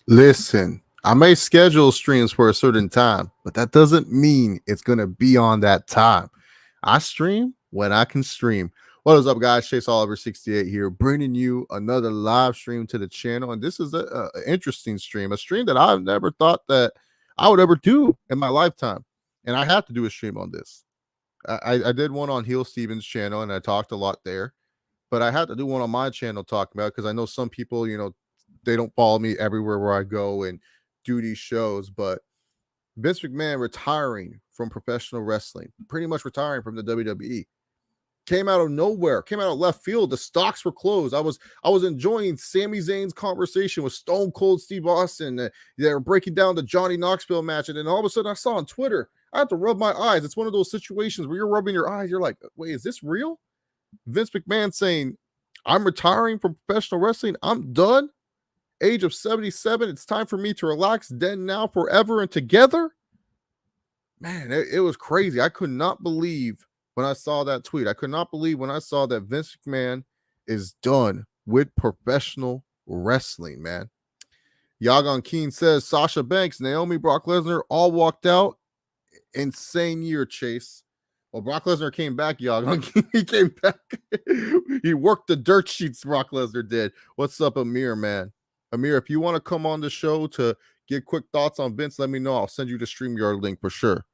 Listen, I may schedule streams for a certain time, but that doesn't mean it's going to be on that time. I stream when I can stream. What is up, guys? Chase Oliver 68 here, bringing you another live stream to the channel. And this is a interesting stream, a stream that I've never thought that I would ever do in my lifetime. And I have to do a stream on this. I did one on Heel Steven's channel, and I talked a lot there. But I had to do one on my channel talking about, because I know some people, they don't follow me everywhere where I go and do these shows. But Vince McMahon retiring from professional wrestling, pretty much retiring from the WWE, came out of nowhere, came out of left field. The stocks were closed. I was enjoying Sami Zayn's conversation with Stone Cold Steve Austin. They were breaking down the Johnny Knoxville match, and then all of a sudden I saw on Twitter, I had to rub my eyes. It's one of those situations where you're rubbing your eyes. You're like, wait, is this real? Vince McMahon saying, I'm retiring from professional wrestling. I'm done. Age of 77. It's time for me to relax. Then, now, forever, and together. Man, it was crazy. I could not believe when I saw that tweet. I could not believe when I saw that Vince McMahon is done with professional wrestling, man. Yagon Keen says, Sasha Banks, Naomi, Brock Lesnar all walked out. Insane year, Chase. Well, Brock Lesnar came back, Yagon. He came back. He worked the dirt sheets, Brock Lesnar did. What's up, Amir, man? Amir, if you want to come on the show to get quick thoughts on Vince, let me know. I'll send you the StreamYard link for sure.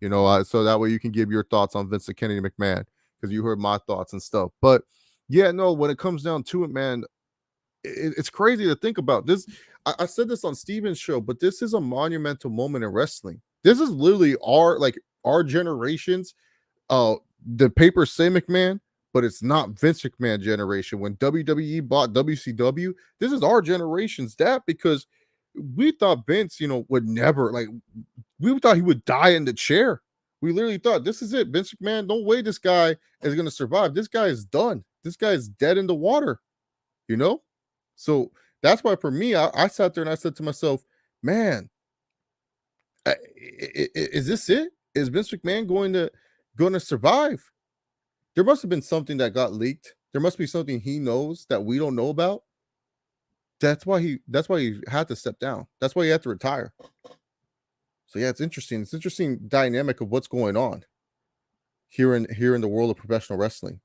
So that way you can give your thoughts on Vince and Kennedy McMahon, because you heard my thoughts and stuff. But yeah, no, when it comes down to it, man, it's crazy to think about this. I said this on Steven's show, but this is a monumental moment in wrestling. This is literally our generation's the papers say McMahon, but it's not Vince McMahon generation. When WWE bought WCW, this is our generation's that, because we thought Vince, would never, we thought he would die in the chair. We literally thought, this is it. Vince McMahon, no way this guy is going to survive. This guy is done. This guy is dead in the water, So that's why for me, I sat there and I said to myself, man, is this it? Is Vince McMahon going to survive? There must have been something that got leaked. There must be something he knows that we don't know about. That's why he had to step down. That's why he had to retire. So yeah, it's interesting. It's interesting dynamic of what's going on here in the world of professional wrestling.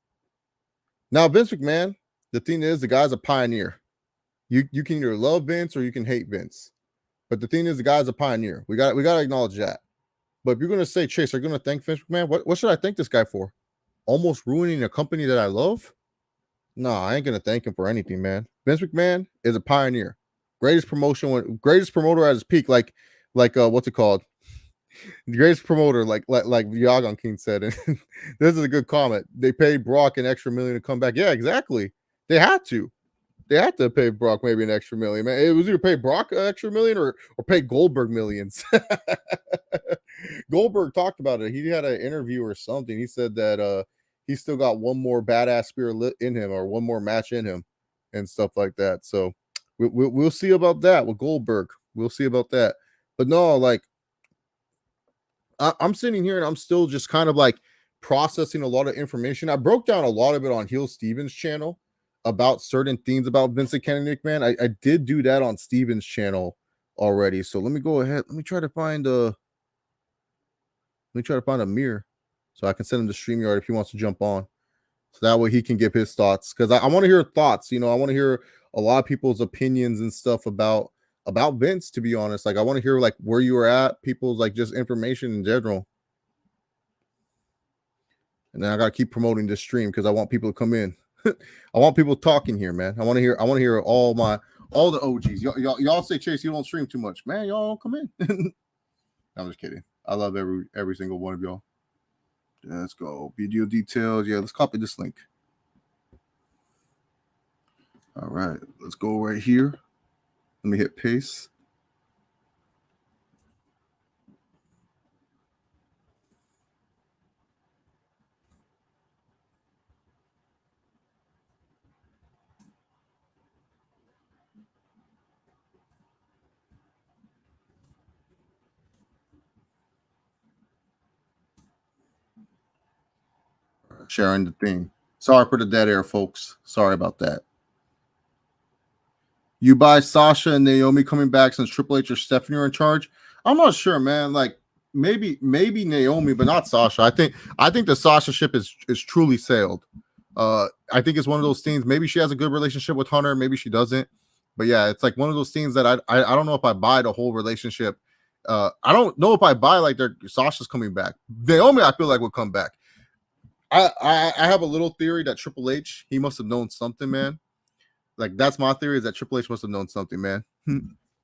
Now, Vince McMahon, the thing is, the guy's a pioneer. You can either love Vince or you can hate Vince. But the thing is, the guy's a pioneer. We got to acknowledge that. But if you're going to say, Chase, are you going to thank Vince McMahon? What should I thank this guy for? Almost ruining a company that I love? No, I ain't going to thank him for anything, man. Vince McMahon is a pioneer. Greatest promoter at his peak, like what's it called? The greatest promoter, like Yagon King said. And this is a good comment. They paid Brock an extra $1 million to come back. Yeah, exactly. They had to. They had to pay Brock maybe an extra $1 million, man. It was either pay Brock an extra $1 million or pay Goldberg millions. Goldberg talked about it. He had an interview or something. He said that he still got one more badass spirit in him, or one more match in him, and stuff like that. So we'll see about that with Goldberg. We'll see about that. But no, I'm sitting here and I'm still just kind of processing a lot of information. I broke down a lot of it on Heel Steven's channel about certain things about Vince and Kennedy McMahon. I did do that on Steven's channel already. So let me go ahead. Let me try to find Amir so I can send him to StreamYard if he wants to jump on. So that way he can give his thoughts. Because I want to hear thoughts. I want to hear a lot of people's opinions and stuff about Vince, to be honest. I want to hear where you were at, people's just information in general. And then I gotta keep promoting this stream because I want people to come in. I want people talking here, man. I want to hear all the OGs. Y'all say, Chase, you don't stream too much, man. Y'all don't come in. I'm just kidding. I love every single one of y'all. Yeah, let's go. Video details. Yeah, let's copy this link. All right, let's go right here. Let me hit paste. Sharing the thing. Sorry for the dead air, folks. Sorry about that. You buy Sasha and Naomi coming back since Triple H or Stephanie are in charge? I'm not sure, man. Like maybe Naomi, but not Sasha. I think the Sasha ship is truly sailed. I think it's one of those things. Maybe she has a good relationship with Hunter, maybe she doesn't. But yeah, it's like one of those things that I don't know if I buy the whole relationship. I don't know if I buy like their Sasha's coming back. Naomi, I feel like will come back. I have a little theory that Triple H, he must have known something, man. Like that's my theory, is that Triple H must have known something, man.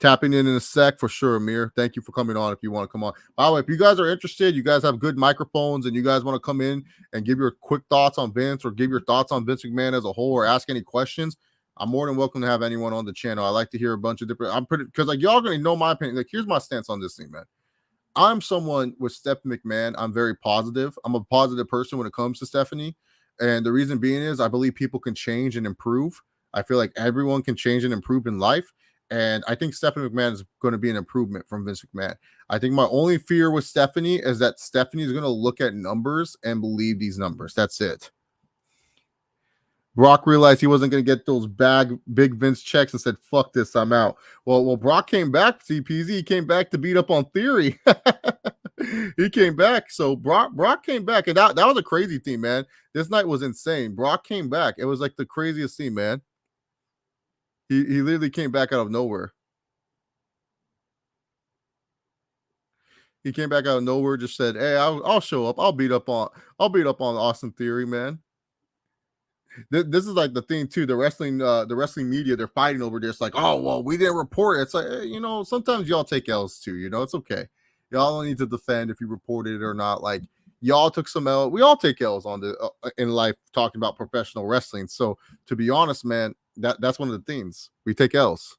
Tapping in a sec for sure, Amir. Thank you for coming on. If you want to come on, by the way, if you guys are interested, you guys have good microphones, and you guys want to come in and give your quick thoughts on Vince or give your thoughts on Vince McMahon as a whole, or ask any questions, I'm more than welcome to have anyone on the channel. I like to hear a bunch of different. I'm pretty because like y'all gonna know my opinion. Like here's my stance on this thing, man. I'm someone with Stephanie McMahon. I'm very positive. I'm a positive person when it comes to Stephanie. And the reason being is I believe people can change and improve. I feel like everyone can change and improve in life. And I think Stephanie McMahon is going to be an improvement from Vince McMahon. I think my only fear with Stephanie is that Stephanie is going to look at numbers and believe these numbers. That's it. Brock realized he wasn't going to get those big Vince checks and said, fuck this, I'm out. Well, Brock came back, CPZ. He came back to beat up on Theory. He came back. So Brock came back. And that was a crazy thing, man. This night was insane. Brock came back. It was like the craziest thing, man. He literally came back out of nowhere. He came back out of nowhere, just said, hey, I'll show up. I'll beat up on Austin Theory, man. This is like the thing too. The wrestling media, they're fighting over this. Like, oh well, we didn't report it. It's like, you know, sometimes y'all take L's too. You know, it's okay. Y'all don't need to defend if you reported it or not. Like, y'all took some L. We all take L's on the in life talking about professional wrestling. So to be honest, man, that's one of the things we take L's.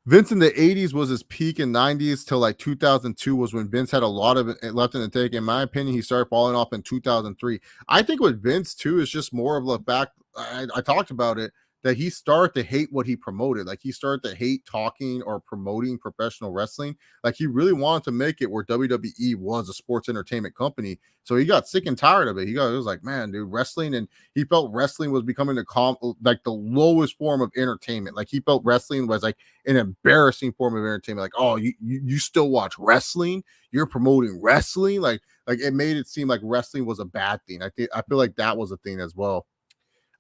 Vince in the 80s was his peak, in 90s till like 2002 was when Vince had a lot of it left in the tank. In my opinion, he started falling off in 2003. I think with Vince too, is just more of a fact. I talked about it, that he started to hate what he promoted. Like he started to hate talking or promoting professional wrestling. Like he really wanted to make it where WWE was a sports entertainment company. So he got sick and tired of it. He was like, man, dude, wrestling. And he felt wrestling was becoming like the lowest form of entertainment. Like he felt wrestling was like an embarrassing form of entertainment. Like, oh, you still watch wrestling? You're promoting wrestling? Like it made it seem like wrestling was a bad thing. I feel like that was a thing as well.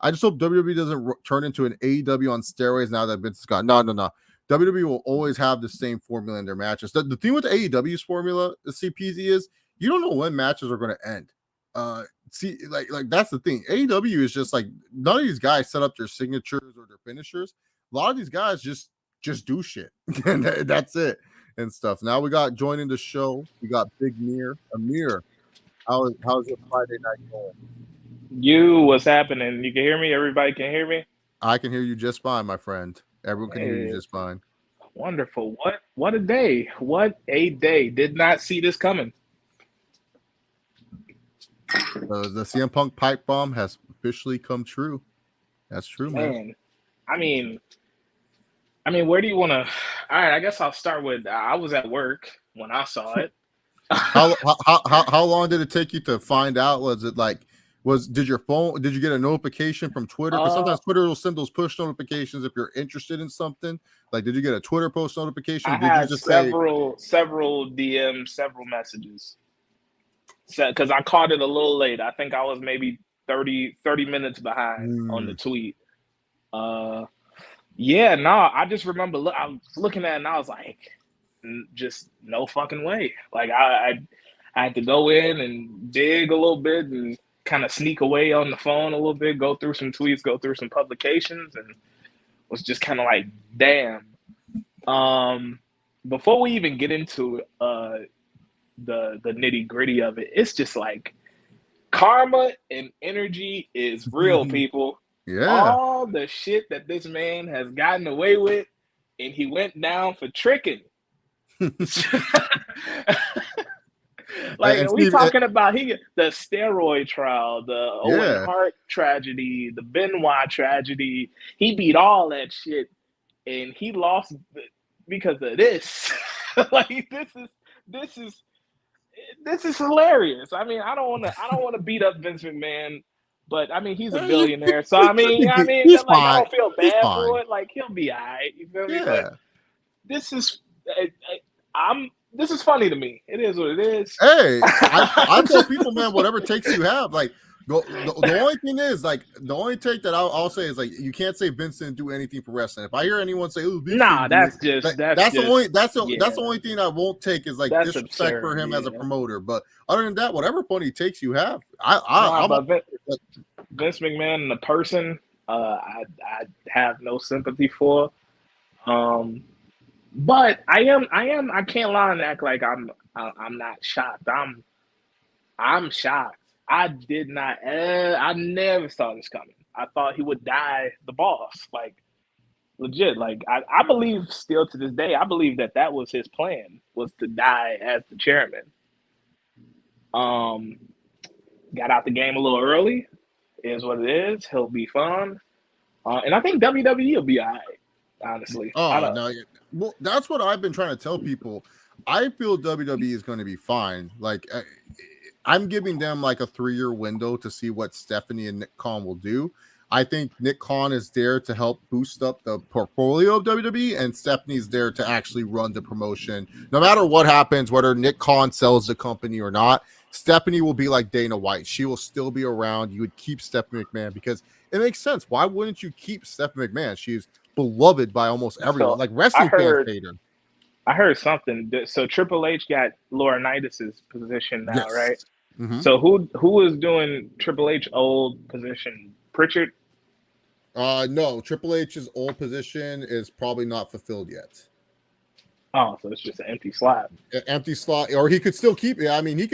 I just hope WWE doesn't turn into an AEW on steroids now that Vince is gone. No. WWE will always have the same formula in their matches. The thing with AEW's formula, the CPZ, is you don't know when matches are going to end. See, like that's the thing. AEW is just like, none of these guys set up their signatures or their finishers. A lot of these guys just do shit, and that's it and stuff. Now we got joining the show. We got Big Amir. How's your Friday night going? What's happening? You can hear me? Everybody can hear me? I can hear you just fine, my friend. Everyone can hear you just fine. Wonderful. What a day. What a day. Did not see this coming. The CM Punk pipe bomb has officially come true. That's true, man. I mean, where do you want to? All right, I guess I'll start with, I was at work when I saw it. How long did it take you to find out? Was it like, did you get a notification from Twitter? Because sometimes Twitter will send those push notifications if you're interested in something. Like, did you get a Twitter post notification? I had several DMs, several messages. Because I caught it a little late. I think I was maybe 30 minutes behind on the tweet. I just remember I was looking at it and I was like, just no fucking way. Like I had to go in and dig a little bit and kind of sneak away on the phone a little bit, go through some tweets, go through some publications, and was just kind of like, damn. Before we even get into the nitty gritty of it, it's just like karma and energy is real, people. Yeah. All the shit that this man has gotten away with, and he went down for tricking. Like, we talking about the steroid trial, the Owen Hart tragedy, the Benoit tragedy. He beat all that shit, and he lost because of this. Like, this is hilarious. I mean, I don't want to beat up Vince McMahon, But I mean, he's a billionaire, so I mean, He's like I fine. don't feel He's bad fine. for it. Like he'll be alright. You feel me? But Yeah. this is, this is funny to me. It is what it is. Hey, I tell people, man, whatever takes you have. Like, the only thing is, like, the only take that I'll say is, like, you can't say Vince didn't do anything for wrestling. If I hear anyone say, "Oh, Vince Nah, didn't do that's it," just that's the yeah, only thing I won't take is like that's disrespect for absurd. him as a Yeah. promoter. But other than that, whatever funny takes you have, Nah, I'm but Vince McMahon, the person, I have no sympathy for. But I can't lie and act like I'm not shocked. I'm shocked. I did not. I never saw this coming. I thought he would die the boss. Like legit. Like I believe still to this day. I believe that was his plan, was to die as the chairman. Got out the game a little early. Is what it is. He'll be fun. And I think WWE will be all right. Honestly, I Oh don't. no, well, that's what I've been trying to tell people. I feel WWE is going to be fine. Like, I'm giving them like a 3-year window to see what Stephanie and Nick Khan will do. I think Nick Khan is there to help boost up the portfolio of WWE, and Stephanie's there to actually run the promotion. No matter what happens, whether Nick Khan sells the company or not, Stephanie will be like Dana White. She will still be around. You would keep Stephanie McMahon because it makes sense. Why wouldn't you keep Stephanie McMahon? She's beloved by almost everyone. So Like wrestling fans hate her. I heard something. So Triple H got Laurinaitis' position now, Yes. right? Mm-hmm. So who is doing Triple H old position? Pritchard? No, Triple H's old position is probably not fulfilled yet. Oh, so it's just an empty slot. Empty slot, or he could still keep it. I mean, he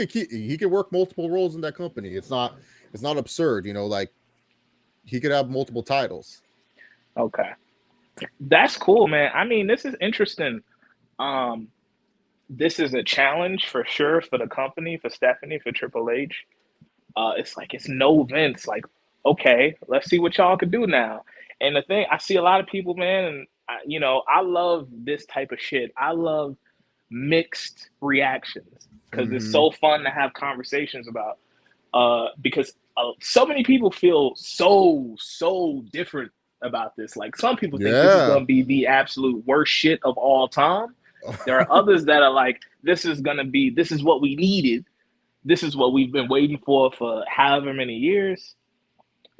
could work multiple roles in that company. It's not absurd, you know, like he could have multiple titles. Okay. That's cool, man. I mean, this is interesting. This is a challenge for sure for the company, for Stephanie, for Triple H. It's like it's no Vince. Like, okay, let's see what y'all can do now. And the thing, I see a lot of people, man, and I love this type of shit. I love mixed reactions because it's so fun to have conversations about. Because so many people feel so different about this. Like some people think this is going to be the absolute worst shit of all time. There are others that are like, this is what we needed. This is what we've been waiting for however many years.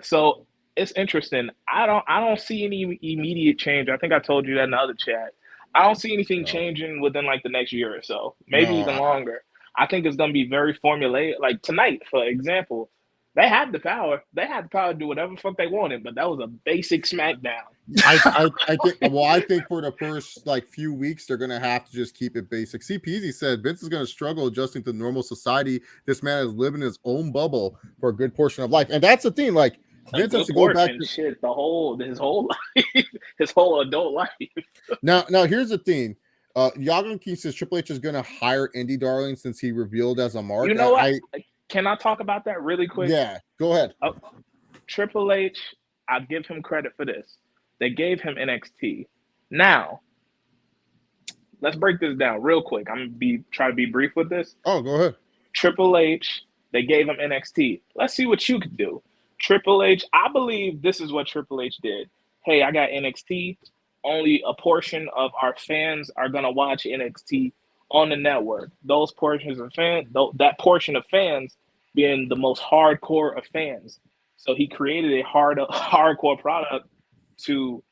So it's interesting. I don't see any immediate change. I think I told you that in the other chat. I don't see anything changing within like the next year or so, maybe even longer. I think it's going to be very formulaic. Like tonight, for example, they had the power. They had the power to do whatever the fuck they wanted, but that was a basic SmackDown. I think for the first like few weeks they're gonna have to just keep it basic. CPZ said Vince is gonna struggle adjusting to normal society. This man is living his own bubble for a good portion of life, and that's the thing. Like Vince has to go back to shit. His whole life, his whole adult life. Now here's the thing. Yagan King says Triple H is gonna hire Indie Darling since he revealed as a mark. You know what? Can I talk about that really quick? Yeah, go ahead. Triple H, I give him credit for this. They gave him NXT. Now, let's break this down real quick. I'm gonna try to be brief with this. Oh, go ahead. Triple H, they gave him NXT. Let's see what you could do. Triple H, I believe this is what Triple H did. Hey, I got NXT. Only a portion of our fans are gonna watch NXT on the network. Those portions of fans, that portion of fans being the most hardcore of fans. So he created a hardcore product to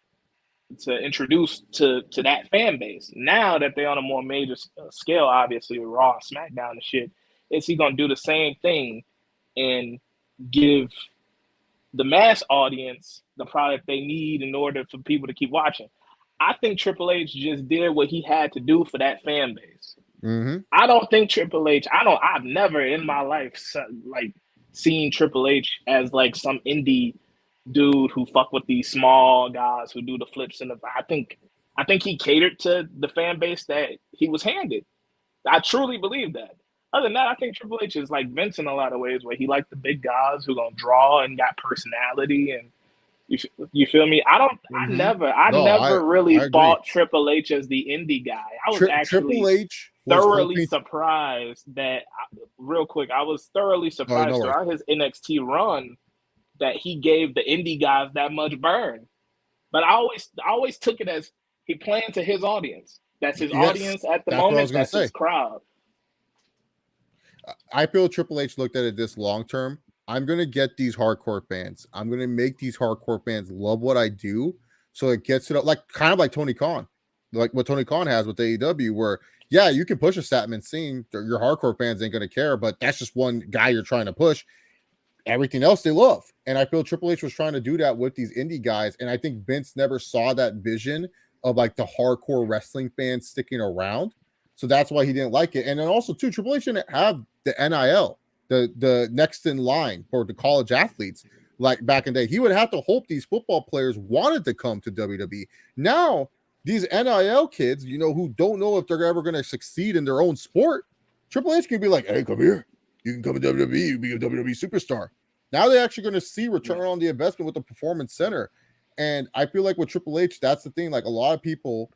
introduce to that fan base. Now that they're on a more major scale, obviously with Raw, SmackDown and shit, is he gonna do the same thing and give the mass audience the product they need in order for people to keep watching? I think Triple H just did what he had to do for that fan base. I don't think Triple H. I've never in my life like seen Triple H as like some indie dude who fuck with these small guys who do the flips and I think he catered to the fan base that he was handed. I truly believe that. Other than that, I think Triple H is like Vince in a lot of ways, where he liked the big guys who gonna draw and got personality. And you feel me? I never really bought Triple H as the indie guy. I was actually Triple H thoroughly surprised that. Real quick, I was thoroughly surprised throughout his NXT run that he gave the indie guys that much burn. But I always took it as he playing to his audience. That's his Yes, audience at the that's what I moment. was gonna That's say. his crowd. I feel Triple H looked at it this long term. I'm gonna get these hardcore fans. I'm gonna make these hardcore fans love what I do, so it gets it up, like kind of like Tony Khan, like what Tony Khan has with AEW, where yeah, you can push a Statman scene, your hardcore fans ain't gonna care, but that's just one guy you're trying to push. Everything else they love, and I feel Triple H was trying to do that with these indie guys, and I think Vince never saw that vision of like the hardcore wrestling fans sticking around. So that's why he didn't like it. And then also too, Triple H didn't have the NIL, the next in line for the college athletes like back in the day. He would have to hope these football players wanted to come to WWE. Now, these NIL kids, you know, who don't know if they're ever going to succeed in their own sport, Triple H can be like, hey, come here. You can come to WWE, you be a WWE superstar. Now they're actually going to see return on the investment with the Performance Center. And I feel like with Triple H, that's the thing. Like a lot of people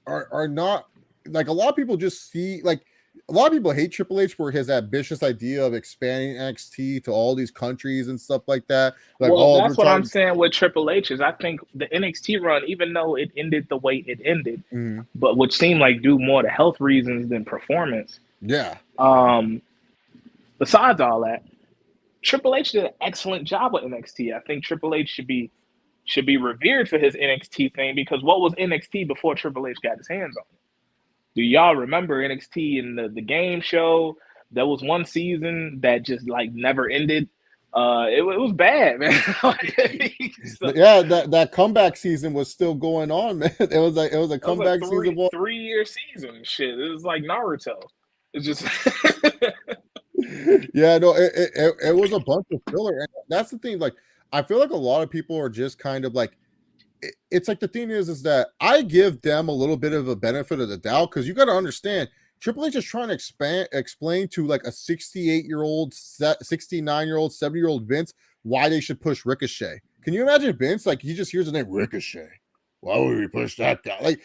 are not, like a lot of people just see, like a lot of people hate Triple H for his ambitious idea of expanding NXT to all these countries and stuff like that. Like, Well, oh, that's what I'm saying with Triple H is I think the NXT run, even though it ended the way it ended, but which seemed like due more to health reasons than performance. Yeah. Besides all that, Triple H did an excellent job with NXT. I think Triple H should be revered for his NXT thing, because what was NXT before Triple H got his hands on it? Do y'all remember NXT in the game show? There was one season that just like never ended. It was bad, man. Yeah, that comeback season was still going on, man. It was a comeback season. 3-year season. Shit, it was like Naruto. It's just yeah, no, it was a bunch of filler, and that's the thing. Like, I feel like a lot of people are just kind of like, it's like the thing is that I give them a little bit of a benefit of the doubt, because you got to understand, Triple H is trying to explain to like a 68-year-old, 69-year-old, 70-year-old Vince why they should push Ricochet. Can you imagine Vince? Like, he just hears the name Ricochet. Why would we push that guy? Like,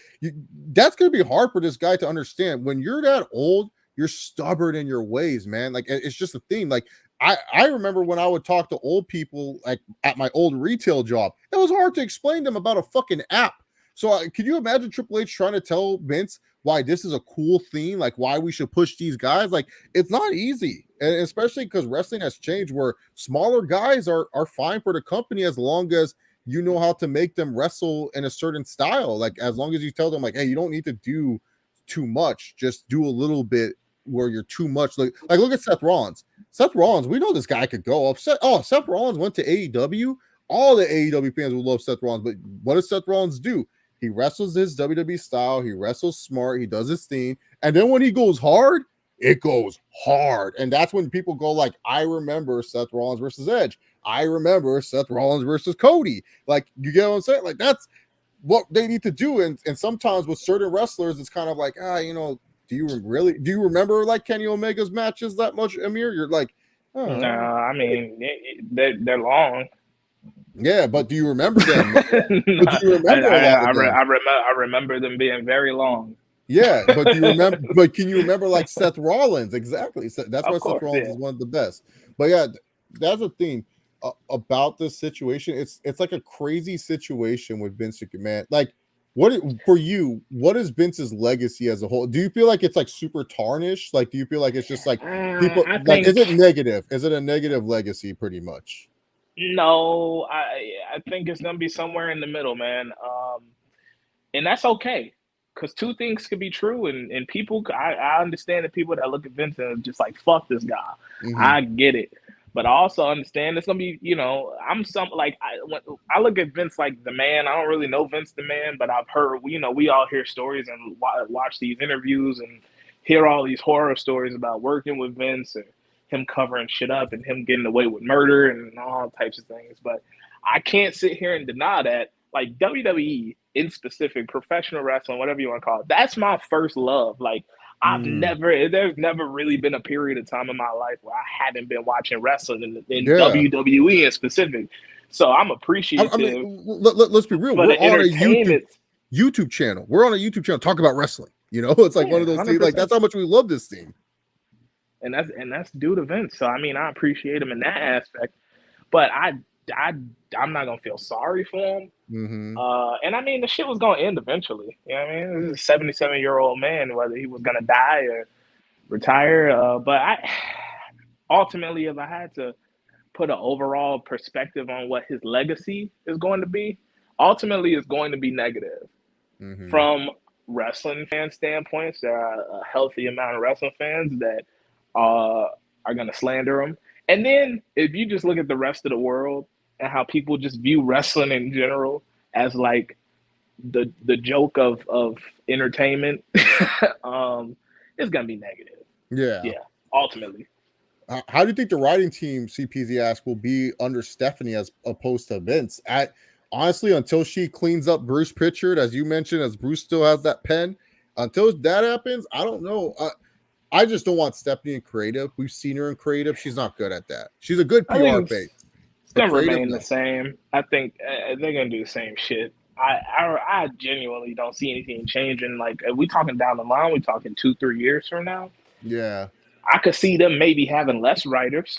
that's going to be hard for this guy to understand. When you're that old, you're stubborn in your ways, man. Like, it's just a thing. Like, I remember when I would talk to old people, like at my old retail job, it was hard to explain to them about a fucking app. So can you imagine Triple H trying to tell Vince why this is a cool thing, like why we should push these guys? Like, it's not easy, and especially because wrestling has changed, where smaller guys are fine for the company as long as you know how to make them wrestle in a certain style. Like, as long as you tell them, like, hey, you don't need to do too much, just do a little bit where you're too much. Like look at Seth Rollins. Seth Rollins, we know this guy could go up. Seth Rollins went to AEW. All the AEW fans will love Seth Rollins, but what does Seth Rollins do? He wrestles his WWE style. He wrestles smart. He does his thing. And then when he goes hard, it goes hard. And that's when people go like, I remember Seth Rollins versus Edge. I remember Seth Rollins versus Cody. Like, you get what I'm saying? Like, that's what they need to do. And sometimes with certain wrestlers, it's kind of like, do you remember like Kenny Omega's matches that much, Amir? You're like, oh. No, I mean, they're long. Yeah, but do you remember them? I remember them being very long. Yeah, but do you remember? But can you remember like Seth Rollins? Exactly. So that's why Seth Rollins is one of the best. But yeah, that's the thing about this situation. It's like a crazy situation with Vince McMahon. Like, what is Vince's legacy as a whole? Do you feel like it's like super tarnished? Like, do you feel like it's just like people like, is it negative? Is it a negative legacy pretty much? No, I think it's gonna be somewhere in the middle, man. And that's okay, because two things could be true, and people, I understand the people that look at Vince and are just like, fuck this guy. I get it. But I also understand it's gonna be, when I look at Vince like the man. I don't really know Vince the man, but I've heard, we all hear stories and watch these interviews and hear all these horror stories about working with Vince and him covering shit up and him getting away with murder and all types of things. But I can't sit here and deny that, like, WWE in specific, professional wrestling, whatever you want to call it, that's my first love. Like, there's never really been a period of time in my life where I haven't been watching wrestling in WWE in specific. So I'm appreciative. I mean, let's be real. We're on a YouTube channel. We're on a YouTube channel talk about wrestling. It's like one of those things. Like, that's how much we love this thing. And that's due to Vince. So I mean, I appreciate him in that aspect. but I'm not gonna feel sorry for him. And I mean, the shit was gonna end eventually. You know what I mean? This is a 77-year-old man, whether he was gonna die or retire. But ultimately, if I had to put an overall perspective on what his legacy is going to be, ultimately it's going to be negative. From wrestling fan standpoints, there are a healthy amount of wrestling fans that are going to slander him. And then if you just look at the rest of the world and how people just view wrestling in general as like the joke of entertainment, it's going to be negative. Yeah, ultimately. How do you think the writing team, CPZ asked, will be under Stephanie as opposed to Vince? Honestly, until she cleans up Bruce Pritchard, as you mentioned, as Bruce still has that pen, until that happens, I don't know. I just don't want Stephanie in creative. We've seen her in creative. She's not good at that. She's a good PR base. It's going to remain the same. I think they're going to do the same shit. I genuinely don't see anything changing. Like, are we talking down the line? We talking 2-3 years from now? Yeah. I could see them maybe having less writers,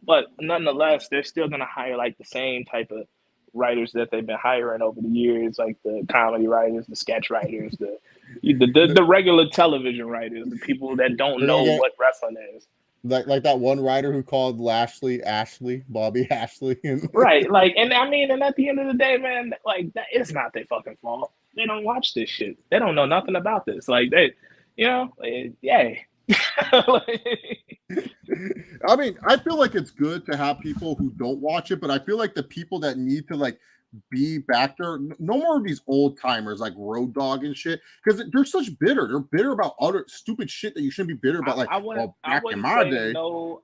but nonetheless, they're still going to hire like the same type of writers that they've been hiring over the years, like the comedy writers, the sketch writers, the regular television writers, the people that don't know what wrestling is. Like that one writer who called Bobby Ashley. Right. Like, and I mean, and at the end of the day, man, like, that is not their fucking fault. They don't watch this shit. They don't know nothing about this. Like, they, you know, yay. I mean, I feel like it's good to have people who don't watch it, but I feel like the people that need to like be back there, no more of these old timers like Road Dogg and shit, because they're such bitter. They're bitter about other stupid shit that you shouldn't be bitter about. Like, back in my day,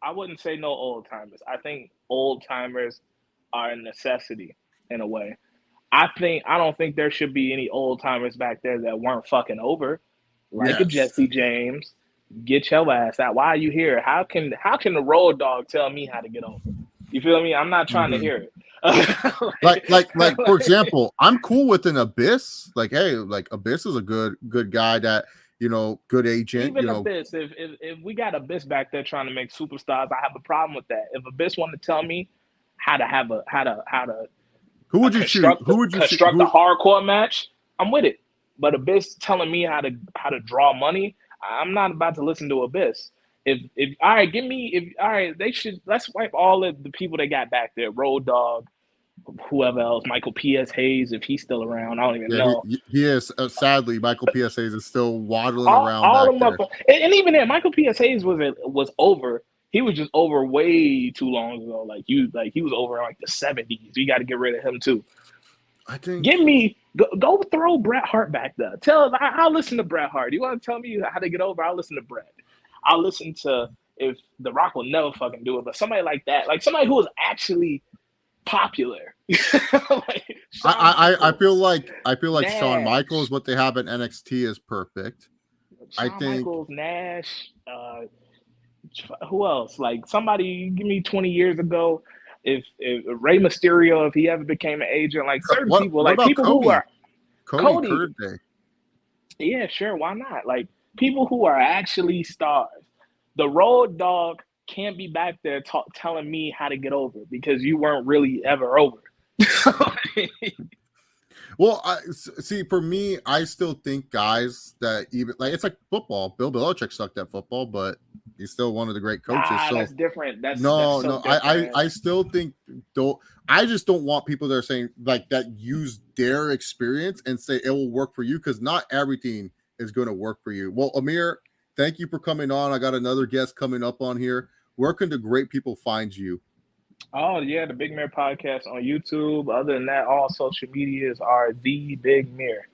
I wouldn't say no old timers. I think old timers are a necessity in a way. I don't think there should be any old timers back there that weren't fucking over, like a Jesse James. Get your ass out. Why are you here? How can the Road Dogg tell me how to get over? You feel me? I'm not trying to hear it. like for example, I'm cool with an Abyss. Like, hey, like Abyss is a good guy that, you know, good agent. Even you know, Abyss, if we got Abyss back there trying to make superstars, I have a problem with that. If Abyss wanted to tell me how to who would you choose? Who would you construct a hardcore match? I'm with it. But Abyss telling me how to draw money, I'm not about to listen to Abyss. If all right, let's wipe all of the people they got back there. Road Dogg, whoever else, Michael P.S. Hayes, if he's still around, I don't even know. He is. Sadly, Michael P.S. Hayes is still waddling around back there. And even then, Michael P.S. Hayes was over. He was just over way too long ago. Like he was over in like the 70s. You got to get rid of him too. I think. Go throw Bret Hart back there. I'll listen to Bret Hart. You want to tell me how to get over? I'll listen to Bret. I'll listen to, if The Rock will never fucking do it, but somebody like that, like somebody who was actually popular. Like I feel like Nash. Shawn Michaels, what they have at NXT is perfect. Shawn Michaels, Nash, who else? Like somebody, give me 20 years ago. If Rey Mysterio, if he ever became an agent, like certain people, like people Cody? who are Cody. Yeah, sure, why not? Like people who are actually stars. The Road Dogg can't be back there telling me how to get over because you weren't really ever over. Well, for me, I still think guys that even like it's like football. Bill Belichick sucked at football, but he's still one of the great coaches. So that's different. That's different. I still think I just don't want people that are saying like that use their experience and say it will work for you because not everything is going to work for you. Well, Amir, thank you for coming on. I got another guest coming up on here. Where can the great people find you? Oh, yeah, the Big Mirror Podcast on YouTube. Other than that, all social medias are The Big Mirror.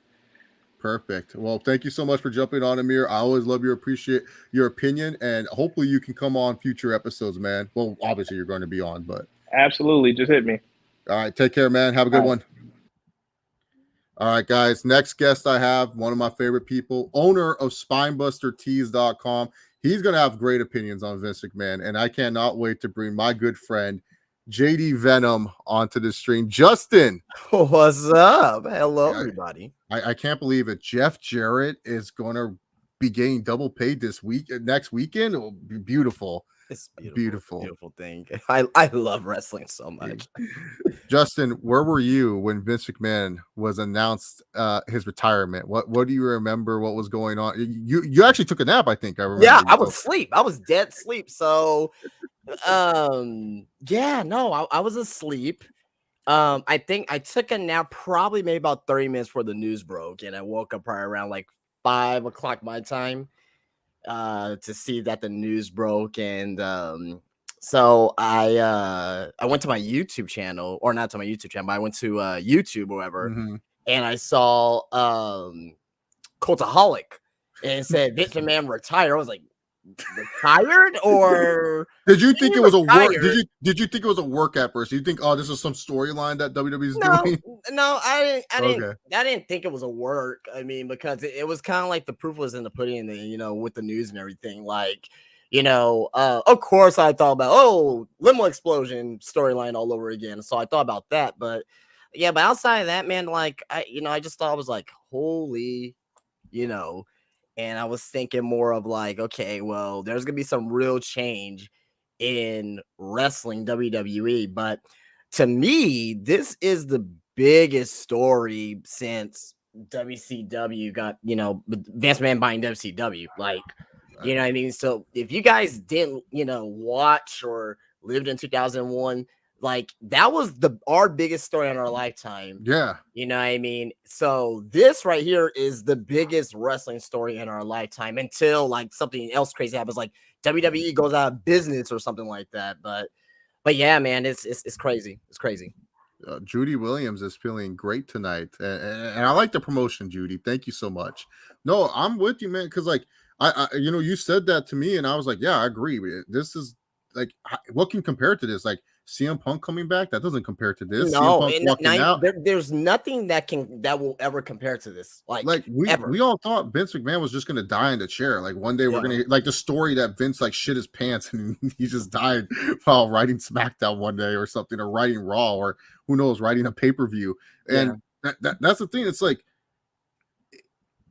Perfect. Well, thank you so much for jumping on, Amir. I always love appreciate your opinion, and hopefully you can come on future episodes, man. Well, obviously you're going to be on, but absolutely, just hit me. All right, take care, man. Have a good one. All right, guys. Next guest I have, one of my favorite people, owner of SpinebusterTees.com. He's going to have great opinions on Vince McMahon, and I cannot wait to bring my good friend JD Venom onto the stream. Justin, what's up? Hello, everybody. I can't believe it. Jeff Jarrett is going to be getting double paid next weekend. It will be beautiful. It's Beautiful. beautiful thing. I love wrestling so much. Justin, where were you when Vince McMahon was announced his retirement? What do you remember? What was going on? You actually took a nap, I think. I remember. Yeah, I was asleep. I was dead asleep. So, yeah, no, I was asleep. I think I took a nap probably maybe about 30 minutes before the news broke, and I woke up probably around like 5 o'clock my time to see that the news broke. And so I went to my YouTube channel, or not to my YouTube channel, but I went to YouTube or whatever, and I saw Cultaholic, and it said Vince McMahon retired. I was like, retired? Or did you think it was a work? Did you think it was a work at first? Do you think, oh, this is some storyline that WWE is doing? No, I didn't think it was a work. I mean, because it was kind of like the proof was in the pudding, and with the news and everything. Like, of course I thought about limo explosion storyline all over again. So I thought about that, but yeah, but outside of that, man, like I just thought I was like, holy, and I was thinking more of like, okay, well, there's gonna be some real change in wrestling WWE. But to me, this is the biggest story since WCW got, Vince McMahon buying WCW. Like, you know what I mean? So if you guys didn't, watch or lived in 2001, like that was our biggest story in our lifetime. Yeah. You know what I mean? So this right here is the biggest wrestling story in our lifetime until like something else crazy happens, like WWE goes out of business or something like that. But yeah, man, it's crazy. It's crazy. Judy Williams is feeling great tonight, and I like the promotion, Judy. Thank you so much. No, I'm with you, man, because like I you said that to me, and I was like, yeah, I agree. This is like, what can compare to this? Like CM Punk coming back, that doesn't compare to this. No, CM Punk walking out. There's nothing that will ever compare to this. Like we all thought Vince McMahon was just gonna die in the chair. Like one day we're gonna, like the story that Vince like shit his pants and he just died while writing SmackDown one day or something, or writing Raw, or who knows, writing a pay-per-view. And that's the thing. It's like,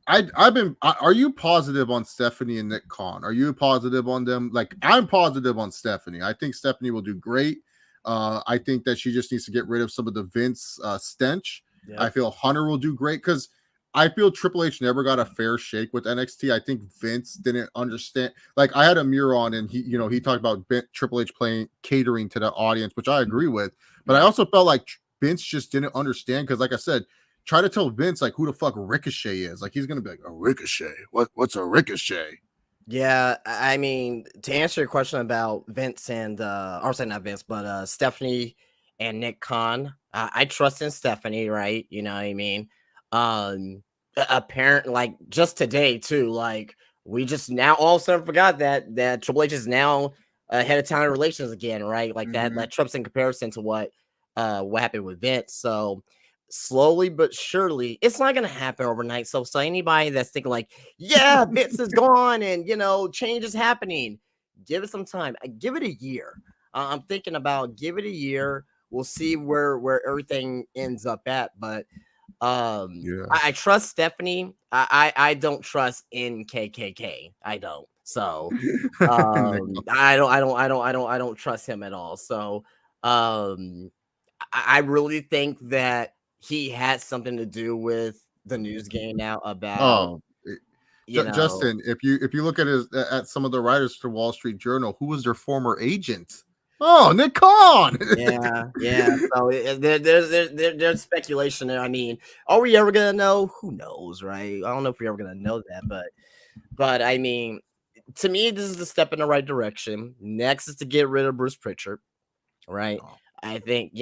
are you positive on Stephanie and Nick Khan? Are you positive on them? Like, I'm positive on Stephanie. I think Stephanie will do great. I think that she just needs to get rid of some of the Vince stench. I feel Hunter will do great, because I feel Triple H never got a fair shake with NXT. I think Vince didn't understand. Like, I had Amir on, and he talked about Triple H catering to the audience, which I agree with. But I also felt like Vince just didn't understand, because like I said, try to tell Vince like who the fuck Ricochet is. Like, he's gonna be like, a Ricochet? What's a Ricochet? Yeah, I mean, to answer your question about Vince and or say not Vince, but Stephanie and Nick Khan, I trust in Stephanie, right? You know what I mean? Apparently, like just today too, like we just now all of a sudden forgot that Triple H is now head of talent relations again, right? Like that trumps in comparison to what happened with Vince. So slowly but surely, it's not gonna happen overnight. So anybody that's thinking like, yeah, Vince is gone and change is happening, give it some time. Give it a year. I'm thinking about give it a year. We'll see where everything ends up at. But I trust Stephanie. I don't trust NKKK. I don't. So I don't trust him at all. So I really think that he had something to do with the news game now about Justin, if you look at some of the writers for Wall Street Journal, who was their former agent? Oh, Nick Khan. yeah. So there's speculation there. I mean, are we ever gonna know? Who knows, right? I don't know if we're ever gonna know that, but I mean, to me, this is a step in the right direction. Next is to get rid of Bruce Pritchard, right? I think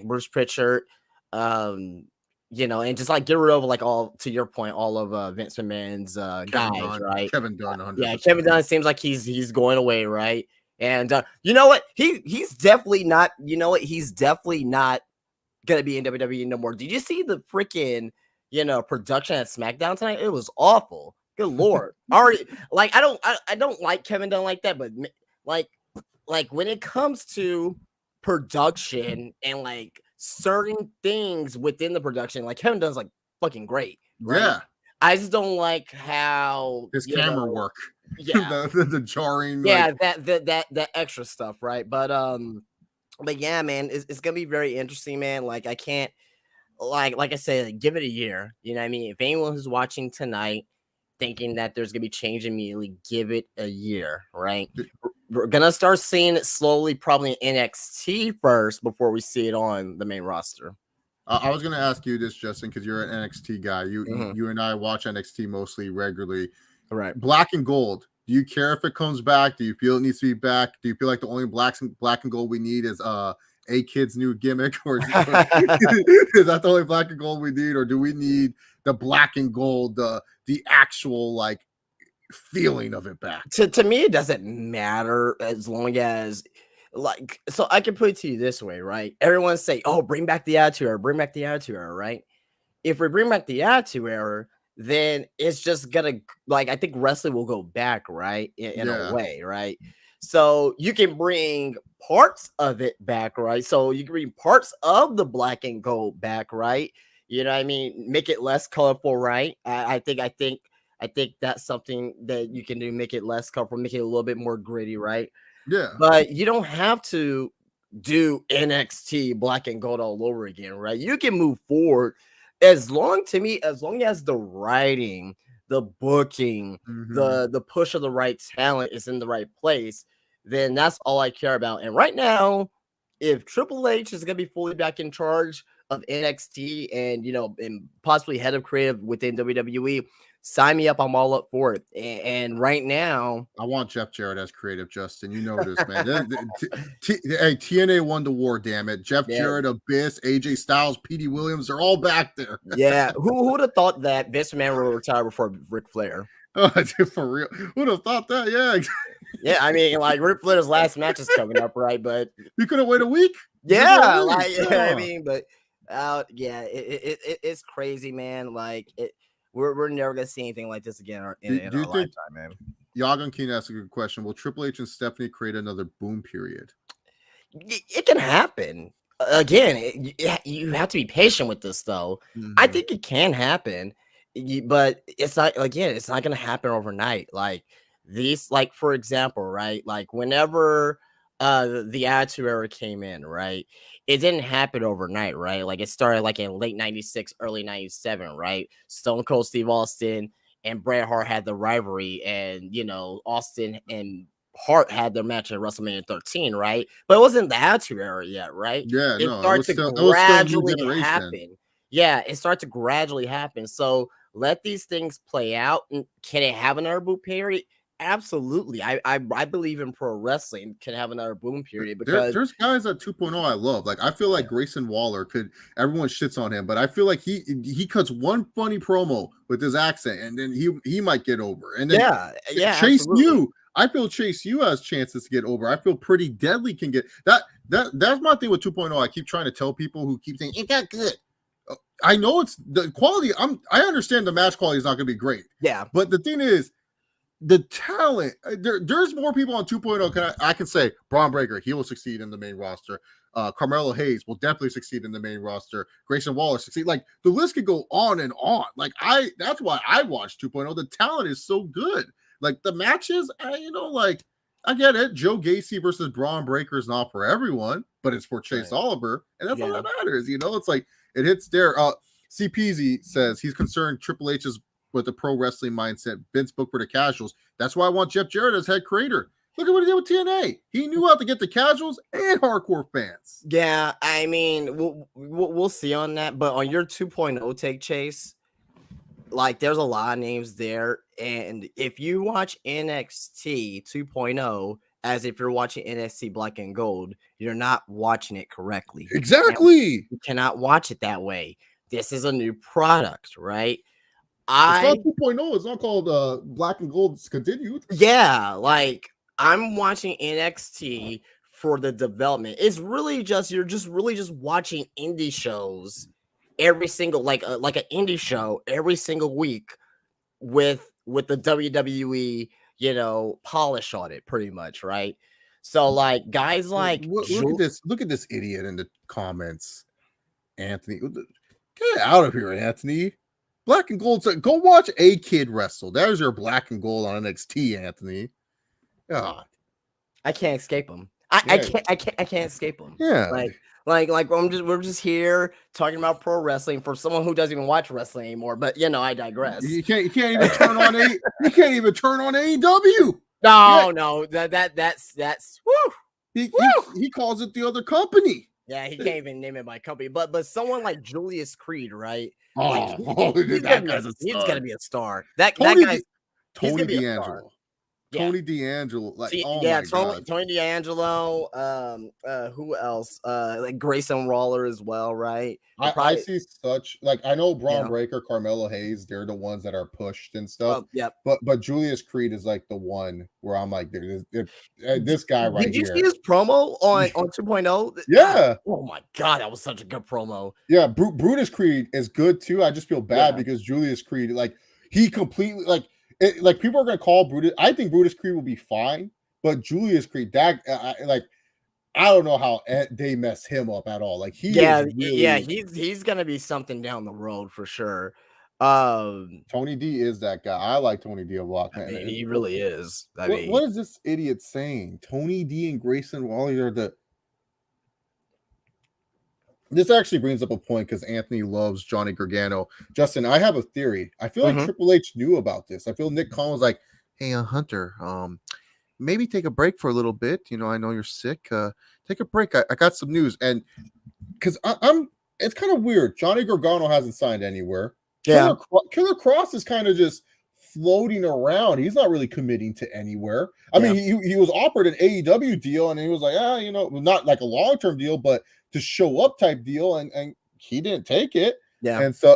Bruce Pritchard, and just like get rid of like all, to your point, all of Vince McMahon's guys, Dunn, right? Kevin Dunn, 100%. Yeah, Kevin Dunn seems like he's going away, right? And you know what? He's definitely not. You know what? He's definitely not gonna be in WWE no more. Did you see the freaking production at SmackDown tonight? It was awful. Good lord. Already, like I don't like Kevin Dunn like that, but like when it comes to production and like certain things within the production, like Kevin Dunn's like fucking great. Right? Yeah. I just don't like how his camera work. Yeah, the jarring, yeah, like, that extra stuff, right? But yeah, man, it's gonna be very interesting, man. Like I can't, like I said, give it a year. You know what I mean? If anyone who's watching tonight thinking that there's gonna be change immediately, give it a year, right? We're gonna start seeing it slowly, probably in NXT first before we see it on the main roster. I was gonna ask you this, Justin, because you're an NXT guy. You and I watch NXT mostly regularly. Right. Black and gold. Do you care if it comes back? Do you feel it needs to be back? Do you feel like the only black and gold we need is A-Kid's new gimmick, or is that the only black and gold we need, or do we need the black and gold, the actual like feeling of it back? To me, it doesn't matter as long as, like, so I can put it to you this way, right? Everyone say, "Oh, bring back the Attitude Era, bring back the Attitude Era," right? If we bring back the Attitude Era, then it's just gonna, like, I think wrestling will go back, right? In a way, right? So you can bring parts of it back, right? So you can bring parts of the black and gold back, right? You know what I mean? Make it less colorful, right? I think that's something that you can do. Make it less colorful, make it a little bit more gritty, right? Yeah. But you don't have to do NXT black and gold all over again, right? You can move forward as long as the writing, the booking, the push of the right talent is in the right place, then that's all I care about. And right now, if Triple H is gonna be fully back in charge of NXT and and possibly head of creative within WWE, sign me up. I'm all up for it. And right now, I want Jeff Jarrett as creative, Justin. You know this, man. Hey, TNA won the war, damn it. Jeff Jarrett, Abyss, AJ Styles, Petey Williams, they're all back there. Yeah. Who would have thought that Vince McMahon would retire before Ric Flair? Oh, for real. Who'd have thought that? Yeah. Yeah, I mean, like, Ric Flair's last match is coming up, right? But you could have waited a week. Yeah, like, I mean, but yeah, it's crazy, man. Like, we're never gonna see anything like this again in our lifetime, man. Yagan Keen asked a good question. Will Triple H and Stephanie create another boom period? It can happen. Again, you have to be patient with this, though. I think it can happen, but it's not. Again, it's not gonna happen overnight. Like these, like, for example, right? Like whenever the Attitude Era came in, right? It didn't happen overnight, right? Like it started like in late 96, early 97, right? Stone Cold Steve Austin and Bret Hart had the rivalry, and Austin and Hart had their match at WrestleMania 13, right? But it wasn't the Attitude Era yet, right? Yeah, it started to gradually happen. Yeah, it started to gradually happen. So let these things play out. And can it have another boom period? Absolutely. I believe in pro wrestling can have another boom period because there's guys at 2.0 I love. Like I feel like Grayson Waller everyone shits on him, but I feel like he cuts one funny promo with his accent and then he might get over. And then Chase absolutely. I feel Chase U has chances to get over. I feel Pretty Deadly can get that's my thing with 2.0. I keep trying to tell people who keep saying it got good. I know it's the quality. I understand the match quality is not going to be great. Yeah, but the thing is, the talent, there's more people on 2.0. I can say Braun Breaker, he will succeed in the main roster. Carmelo Hayes will definitely succeed in the main roster. Grayson Waller succeed. Like the list could go on and on. Like that's why I watch 2.0. The talent is so good. Like the matches, I get it. Joe Gacy versus Braun Breaker is not for everyone, but it's for Chase Oliver, and that's all that matters. It's like it hits there. CPZ says he's concerned Triple H is with a pro wrestling mindset. Vince booked for the casuals. That's why I want Jeff Jarrett as head creator. Look at what he did with TNA. He knew how to get the casuals and hardcore fans. Yeah, I mean, we'll see on that. But on your 2.0 take, Chase, like there's a lot of names there. And if you watch NXT 2.0 as if you're watching NXT Black and Gold, you're not watching it correctly. Exactly. You cannot watch it that way. This is a new product, right? It's not 2.0. It's not called Black and Gold Continued. Yeah, like I'm watching NXT for the development. It's really just you're just watching indie shows every single like an indie show every single week with the WWE polish on it, pretty much, right? So like guys like look at this idiot in the comments, Anthony. Get out of here, Anthony. Black and gold. Go watch A Kid wrestle. There's your black and gold on NXT, Anthony. God. I can't escape him. I can't escape him. Yeah. Like we're just here talking about pro wrestling for someone who doesn't even watch wrestling anymore. But I digress. You can't even turn on you can't even turn on AEW. No, that's woo. He calls it the other company. Yeah, he can't even name it by company. But someone like Julius Creed, right? He's gonna be a star. That guy's Tony D'Angelo. Tony D'Angelo, Tony D'Angelo. Who else? Like Grayson Waller as well, right? I see such I know Braun Breaker, Carmelo Hayes. They're the ones that are pushed and stuff. But Julius Creed is like the one where I'm like, this guy right here. Did you see his promo on 2.0? Yeah. Oh my god, that was such a good promo. Yeah, Brutus Creed is good too. I just feel bad because Julius Creed, he completely people are gonna call Brutus. I think Brutus Creed will be fine, but Julius Creed, I don't know how they mess him up at all. He's gonna be something down the road for sure. Tony D is that guy. I like Tony D a lot, man. I mean, he really is. What is this idiot saying? Tony D and Grayson Waller are the. This actually brings up a point because Anthony loves Johnny Gargano. Justin, I have a theory. I feel like Triple H knew about this. I feel Nick Khan was like, "Hey, Hunter, maybe take a break for a little bit. I know you're sick. Take a break. I got some news." And because it's kind of weird. Johnny Gargano hasn't signed anywhere. Yeah, Killer Cross is kind of just floating around. He's not really committing to anywhere. I mean, he was offered an AEW deal, and he was like, not like a long-term deal, but to show up type deal, and he didn't take it. Yeah. And so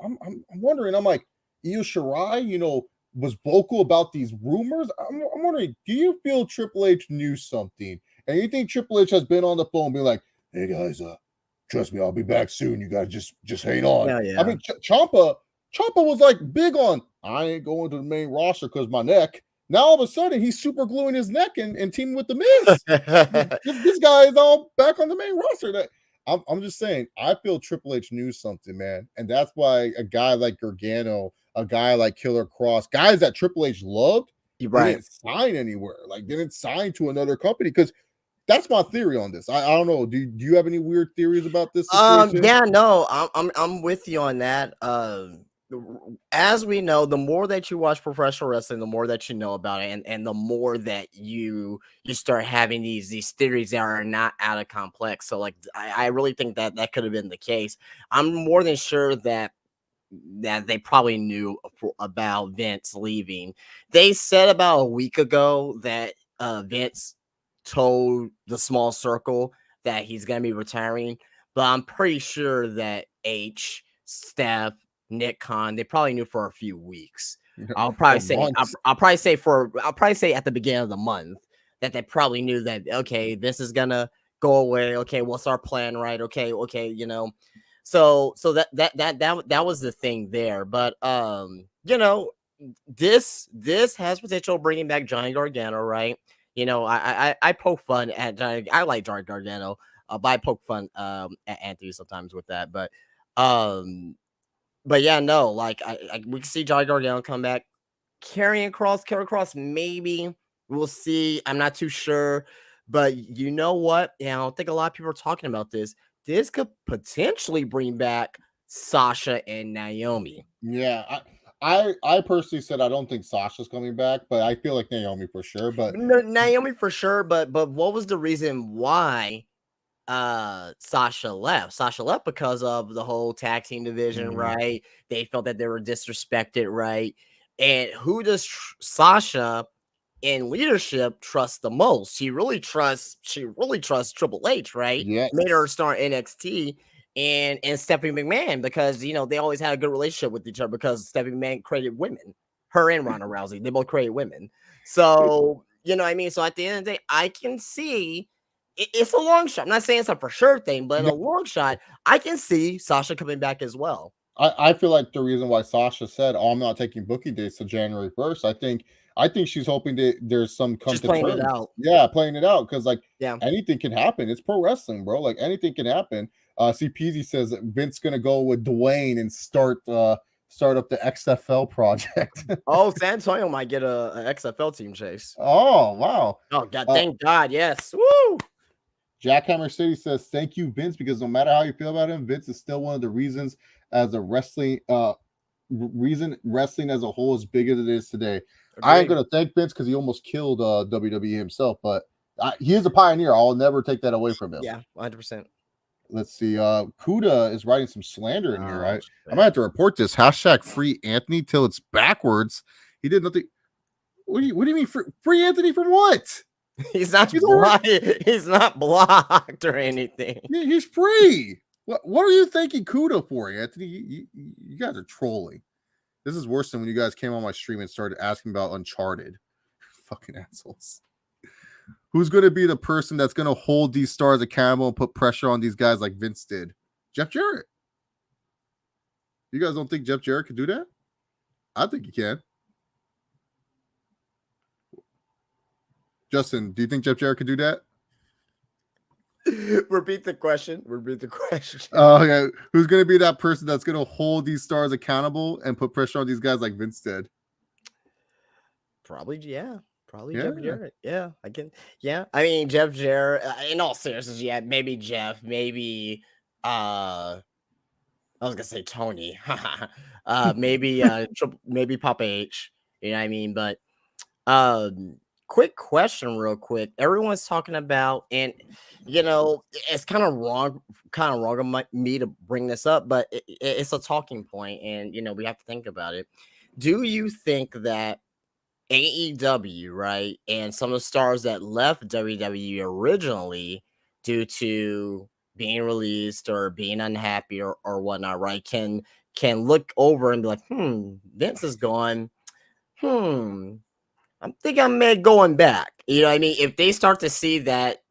I'm wondering, I'm like, Io Shirai, was vocal about these rumors. I'm wondering, do you feel Triple H knew something? And you think Triple H has been on the phone being like, "Hey guys, trust me, I'll be back soon. You guys just hang on." Yeah. I mean, Ciampa was like big on, I ain't going to the main roster because my neck. Now all of a sudden he's super gluing his neck and teaming with the Miz. this guy is all back on the main roster. I'm just saying, I feel Triple H knew something, man, and that's why a guy like Gargano, a guy like Killer Cross, guys that Triple H loved, didn't sign anywhere. Didn't sign to another company because. That's my theory on this. I don't know. Do you have any weird theories about this situation? Yeah, no, I'm with you on that. As we know, the more that you watch professional wrestling, the more that you know about it, and the more that you start having these theories that are not out of complex. So I really think that could have been the case. I'm more than sure that they probably knew about Vince leaving. They said about a week ago that Vince told the small circle that he's going to be retiring, but I'm pretty sure that Steph, Nick Khan, they probably knew for a few weeks. I'll probably say at the beginning of the month that they probably knew that, okay, this is going to go away. Okay, what's our plan, right? Okay, so that was the thing there. But this has potential bringing back Johnny Gargano, right? I poke fun at Johnny. I like Johnny Gargano, but I poke fun at Anthony sometimes with that. But yeah, no, we can see Johnny Gargano come back. Killer Cross, maybe we'll see. I'm not too sure, but you know what? I don't think a lot of people are talking about this. This could potentially bring back Sasha and Naomi. Yeah, I personally said I don't think Sasha's coming back, but I feel like Naomi for sure. But Naomi for sure. But what was the reason why Sasha left? Sasha left because of the whole tag team division, right? They felt that they were disrespected, right? And who does Sasha in leadership trust the most? She really trusts Triple H, right? Yes. Made her start NXT. And Stephanie McMahon, because they always had a good relationship with each other because Stephanie McMahon created women. Her and Ronda Rousey, they both created women. So what I mean. So at the end of the day, I can see it's a long shot. I'm not saying it's a for sure thing, but in a long shot, I can see Sasha coming back as well. I feel like the reason why Sasha said, "Oh, I'm not taking booking dates to January 1st," I think she's hoping that there's some come just to playing terms. it out. Yeah, playing it out because anything can happen. It's pro wrestling, bro. Anything can happen. CPZ says Vince gonna go with Dwayne and start start up the XFL project. Oh, San Antonio might get a XFL team, Chase. Oh, wow. Oh, God, thank God. Yes. Woo. Jackhammer City says, thank you, Vince, because no matter how you feel about him, Vince is still one of the reasons as a wrestling wrestling as a whole is bigger than it is today. Agreed. I ain't gonna thank Vince because he almost killed WWE himself, but he is a pioneer. I'll never take that away from him. Yeah, 100%. Let's see. Kuda is writing some slander in here, right? I might have to report this. # free Anthony till it's backwards. He did nothing. What do you mean free Anthony from what? He's not blocked. He's not blocked or anything. He's free. What are you thanking Kuda for, Anthony? You guys are trolling. This is worse than when you guys came on my stream and started asking about Uncharted. Fucking assholes. Who's going to be the person that's going to hold these stars accountable and put pressure on these guys like Vince did? Jeff Jarrett. You guys don't think Jeff Jarrett can do that? I think he can. Justin, do you think Jeff Jarrett could do that? Repeat the question. Okay. Who's going to be that person that's going to hold these stars accountable and put pressure on these guys like Vince did? Probably Jeff Jarrett. Yeah, I can. Yeah, I mean Jeff Jarrett. In all seriousness, yeah, maybe Jeff. Maybe I was gonna say Tony. Maybe maybe Papa H. You know what I mean? But quick question, real quick. Everyone's talking about, and you know, it's kind of wrong of me to bring this up, but it's a talking point, and you know, we have to think about it. Do you think that AEW, right, and some of the stars that left WWE originally due to being released or being unhappy or whatnot, right, can look over and be like, Vince is gone. I think I may going back. You know what I mean? If they start to see that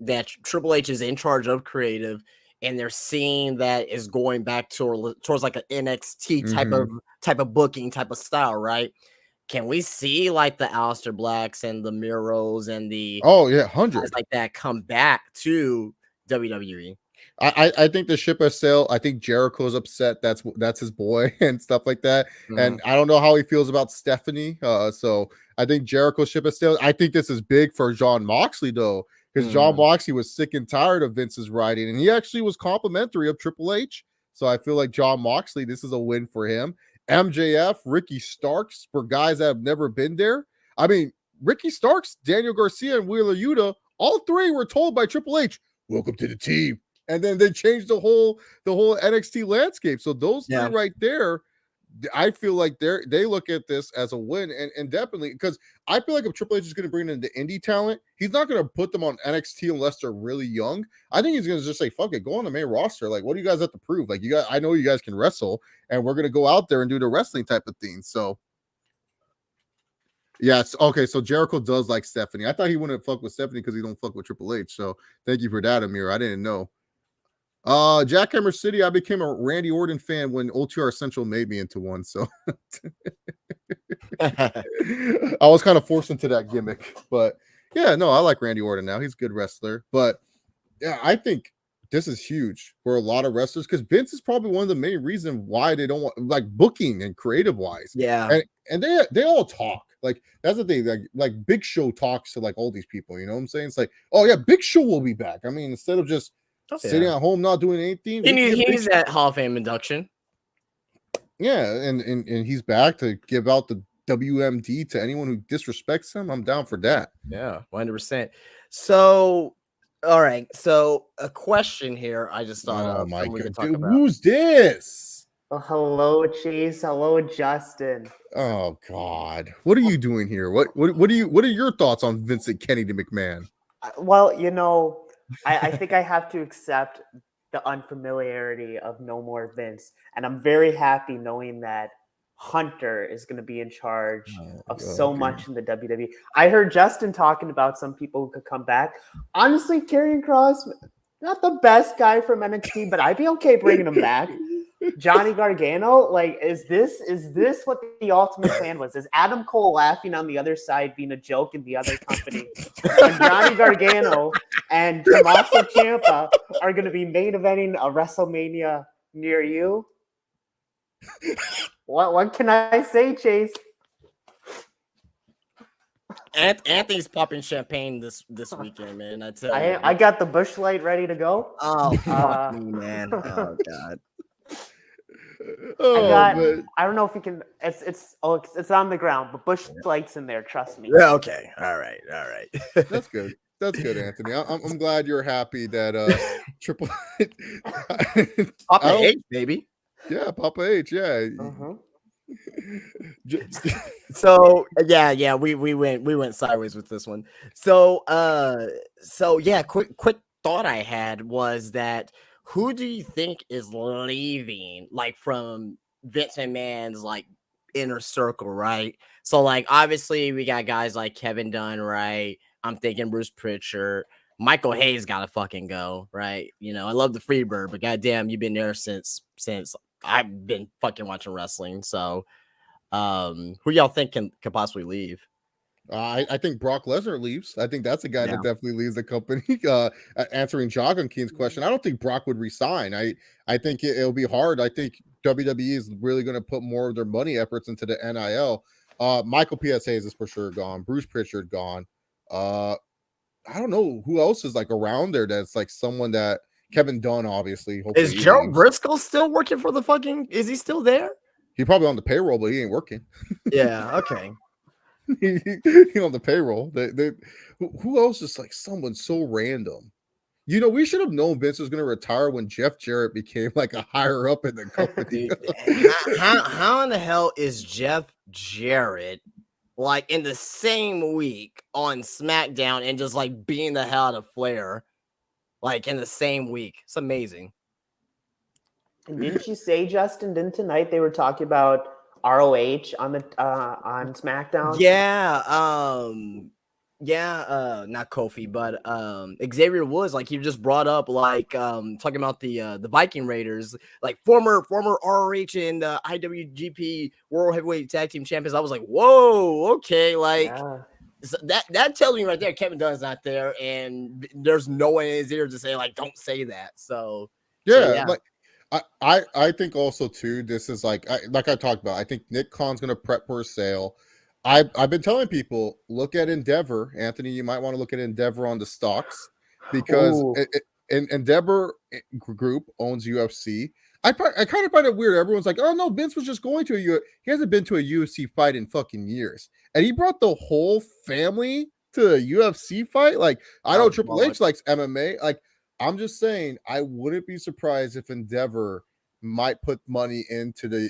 Triple H is in charge of creative and they're seeing that is going back towards like an NXT type of booking type of style, right? Can we see like the Aleister Blacks and the Miros and the 100 like that come back to WWE? I think the ship has sailed. I think Jericho's upset. That's his boy and stuff like that. And I don't know how he feels about Stephanie. So I think Jericho's ship has sailed. I think this is big for Jon Moxley though, because Jon Moxley was sick and tired of Vince's writing, and he actually was complimentary of Triple H. So I feel like Jon Moxley, this is a win for him. MJF, Ricky Starks, for guys that have never been there. I mean, Ricky Starks, Daniel Garcia, and Wheeler Yuta, all three were told by Triple H, "Welcome to the team." And then they changed the whole NXT landscape. So those three right there, I feel like they look at this as a win, and definitely because I feel like if Triple H is going to bring in the indie talent, he's not going to put them on NXT unless they're really young. I think he's going to just say, "Fuck it, go on the main roster." Like, what do you guys have to prove? Like, I know you guys can wrestle, and we're going to go out there and do the wrestling type of thing. So, yeah, okay. So Jericho does like Stephanie. I thought he wouldn't fuck with Stephanie because he don't fuck with Triple H. So thank you for that, Amir. I didn't know. Jackhammer City, I became a Randy Orton fan when OTR Central made me into one, so I was kind of forced into that gimmick. But yeah, no, I like Randy Orton now. He's a good wrestler. But yeah, I think this is huge for a lot of wrestlers because Vince is probably one of the main reasons why they don't want, like, booking and creative wise. Yeah, and they all talk. Like, that's the thing. Like Big Show talks to like all these people. You know what I'm saying? It's like, oh yeah, Big Show will be back. I mean, instead of just sitting at home not doing anything, he needs that Hall of Fame induction. Yeah, and he's back to give out the WMD to anyone who disrespects him. I'm down for that. Yeah, 100%. So, all right. So, a question here. I just thought, oh my god, dude, who's this? Oh, hello, Chase. Hello, Justin. Oh God, what are you doing here? What are your thoughts on Vincent Kennedy McMahon? Well, you know, I think I have to accept the unfamiliarity of no more Vince. And I'm very happy knowing that Hunter is going to be in charge of so much in the WWE. I heard Justin talking about some people who could come back. Honestly, Karrion Kross, not the best guy from NXT, but I'd be okay bringing him back. Johnny Gargano, like, is this what the ultimate plan was? Is Adam Cole laughing on the other side, being a joke in the other company? And Johnny Gargano and Tommaso Ciampa are going to be main eventing a WrestleMania near you? What can I say, Chase? Anthony's popping champagne this weekend, man. I tell you, I got the Busch Light ready to go. Oh fuck me, man! Oh god. I don't know if you can. It's on the ground, but Busch Light's in there. Trust me. Yeah. Okay. All right. That's good. That's good, Anthony. I'm glad you're happy that Triple Papa H, baby. Yeah, Papa H. Yeah. So yeah, we went sideways with this one. So yeah, quick thought I had was that who do you think is leaving, like, from Vince McMahon's like inner circle, right? So like obviously we got guys like Kevin Dunn, right? I'm thinking Bruce Pritchard. Michael Hayes gotta fucking go, right? You know, I love the Freebird, but goddamn, you've been there since I've been fucking watching wrestling. So who y'all think can possibly leave? I think Brock Lesnar leaves. I think that's a guy that definitely leaves the company. Answering Joggin Keen's question, I don't think Brock would resign. I think it'll be hard. I think WWE is really going to put more of their money efforts into the NIL. Michael P.S. Hayes is for sure gone. Bruce Pritchard gone. I don't know who else is like around there that's like someone that Kevin Dunn, obviously. Is Gerald Briscoe still working for the fucking? Is he still there? He probably on the payroll, but he ain't working. Yeah. Okay. he on the payroll. Who else is like someone so random? You know, we should have known Vince was going to retire when Jeff Jarrett became like a higher up in the company. how in the hell is Jeff Jarrett like in the same week on SmackDown and just like being the hell out of Flair, like in the same week? It's amazing. And didn't you say, Justin? Didn't tonight they were talking about ROH on the on SmackDown? Not Kofi, but Xavier Woods, like he just brought up, like talking about the Viking Raiders, like former ROH and IWGP World Heavyweight Tag Team Champions. I was like, whoa, okay, like so that tells me right there, Kevin Dunn's not there, and there's no one in his ear to say like, don't say that. So like. I think also too, this is like I talked about. I think Nick Khan's going to prep for a sale. I've been telling people, look at Endeavor, Anthony. You might want to look at Endeavor on the stocks because Endeavor Group owns UFC. I kind of find it weird. Everyone's like, oh no, Vince was just going to he hasn't been to a UFC fight in fucking years, and he brought the whole family to a UFC fight. Like I know Triple H likes MMA, like. I'm just saying, I wouldn't be surprised if Endeavor might put money into the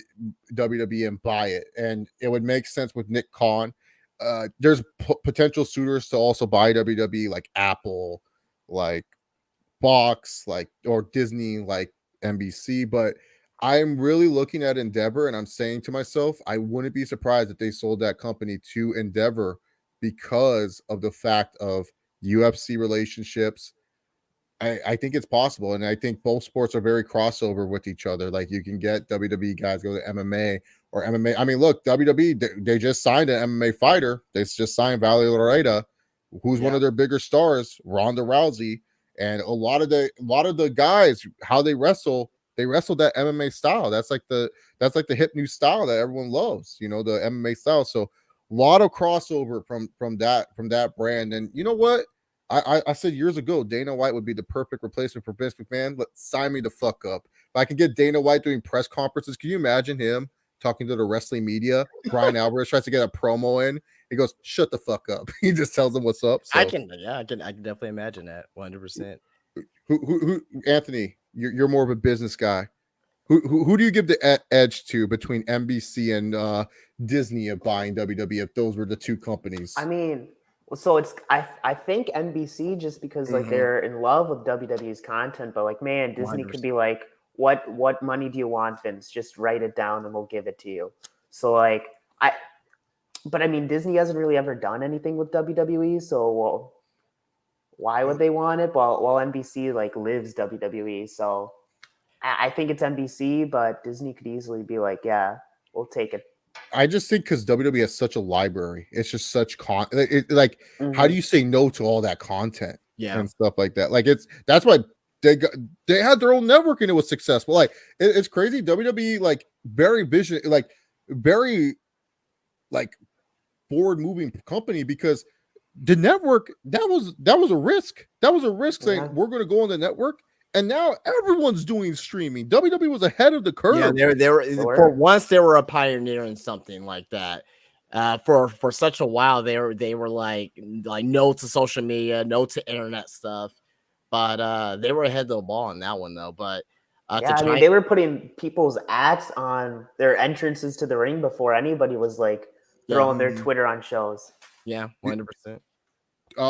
WWE and buy it. And it would make sense with Nick Khan. There's potential suitors to also buy WWE, like Apple, like Fox, like or Disney, like NBC. But I'm really looking at Endeavor and I'm saying to myself, I wouldn't be surprised if they sold that company to Endeavor because of the fact of UFC relationships. I think it's possible, and I think both sports are very crossover with each other. Like you can get WWE guys go to MMA or MMA. I mean, look, WWE they just signed an MMA fighter. They just signed Valerie Loretta, who's one of their bigger stars, Ronda Rousey, and a lot of the guys how they wrestle that MMA style. That's like the hip new style that everyone loves. You know, the MMA style. So a lot of crossover from that brand, and you know what? I said years ago, Dana White would be the perfect replacement for Vince McMahon. Sign me the fuck up. If I can get Dana White doing press conferences, can you imagine him talking to the wrestling media? Brian Alvarez tries to get a promo in. He goes, "Shut the fuck up." He just tells them what's up. So. I can definitely imagine that 100%. Who Anthony? You're more of a business guy. Who do you give the edge to between NBC and Disney of buying WWE if those were the two companies? I mean. So it's I think NBC just because like they're in love with WWE's content, but like man, Disney 100%. Could be like, what money do you want, Vince? Just write it down and we'll give it to you. So like but I mean Disney hasn't really ever done anything with WWE, so why would they want it? While NBC like lives WWE, so I think it's NBC, but Disney could easily be like, yeah, we'll take it. I just think because WWE has such a library, it's just such how do you say no to all that content and stuff like that? Like that's why they had their own network and it was successful. Like it's crazy. WWE like very vision like very like forward moving company, because the network, that was a risk. That was a risk saying we're going to go on the network, and now everyone's doing streaming. WWE was ahead of the curve. Yeah, they were for once they were a pioneer in something like that. For such a while they were like no to social media, no to internet stuff, but they were ahead of the ball on that one though. But yeah, I mean, they were putting people's ads on their entrances to the ring before anybody was like throwing their Twitter on shows. Yeah, 100%.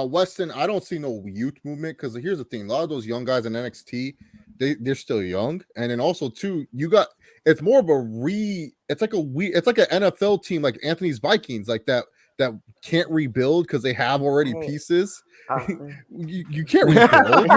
Weston, I don't see no youth movement, because here's the thing: a lot of those young guys in NXT, they're still young, and then also too, it's more of it's like an NFL team like Anthony's Vikings, like that can't rebuild because they have already pieces. You can't rebuild.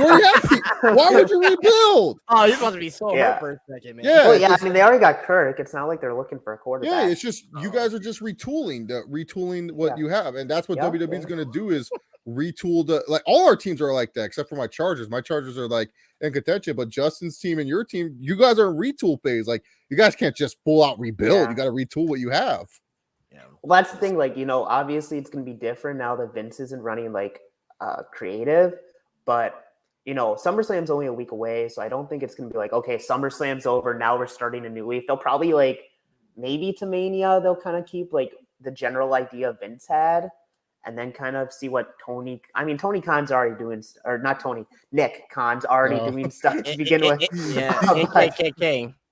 Why would you rebuild? Oh, you're supposed to be so hurt for a second, man. Yeah, well, I mean, they already got Kirk. It's not like they're looking for a quarterback. Yeah, it's just you guys are just retooling what you have, and that's what WWE is going to do, is retool like all our teams are like that, except for my Chargers. My Chargers are like in contention, but Justin's team and your team, you guys are in retool phase. Like, you guys can't just full out rebuild. You got to retool what you have. Yeah. Well, that's the thing. Like, obviously it's going to be different now that Vince isn't running like creative, but SummerSlam's only a week away, so I don't think it's going to be like, okay, SummerSlam's over, now we're starting a new week. They'll probably like maybe to Mania, they'll kind of keep like the general idea Vince had, and then kind of see what Tony Khan's already doing, or not Tony, Nick Khan's already doing stuff to begin with.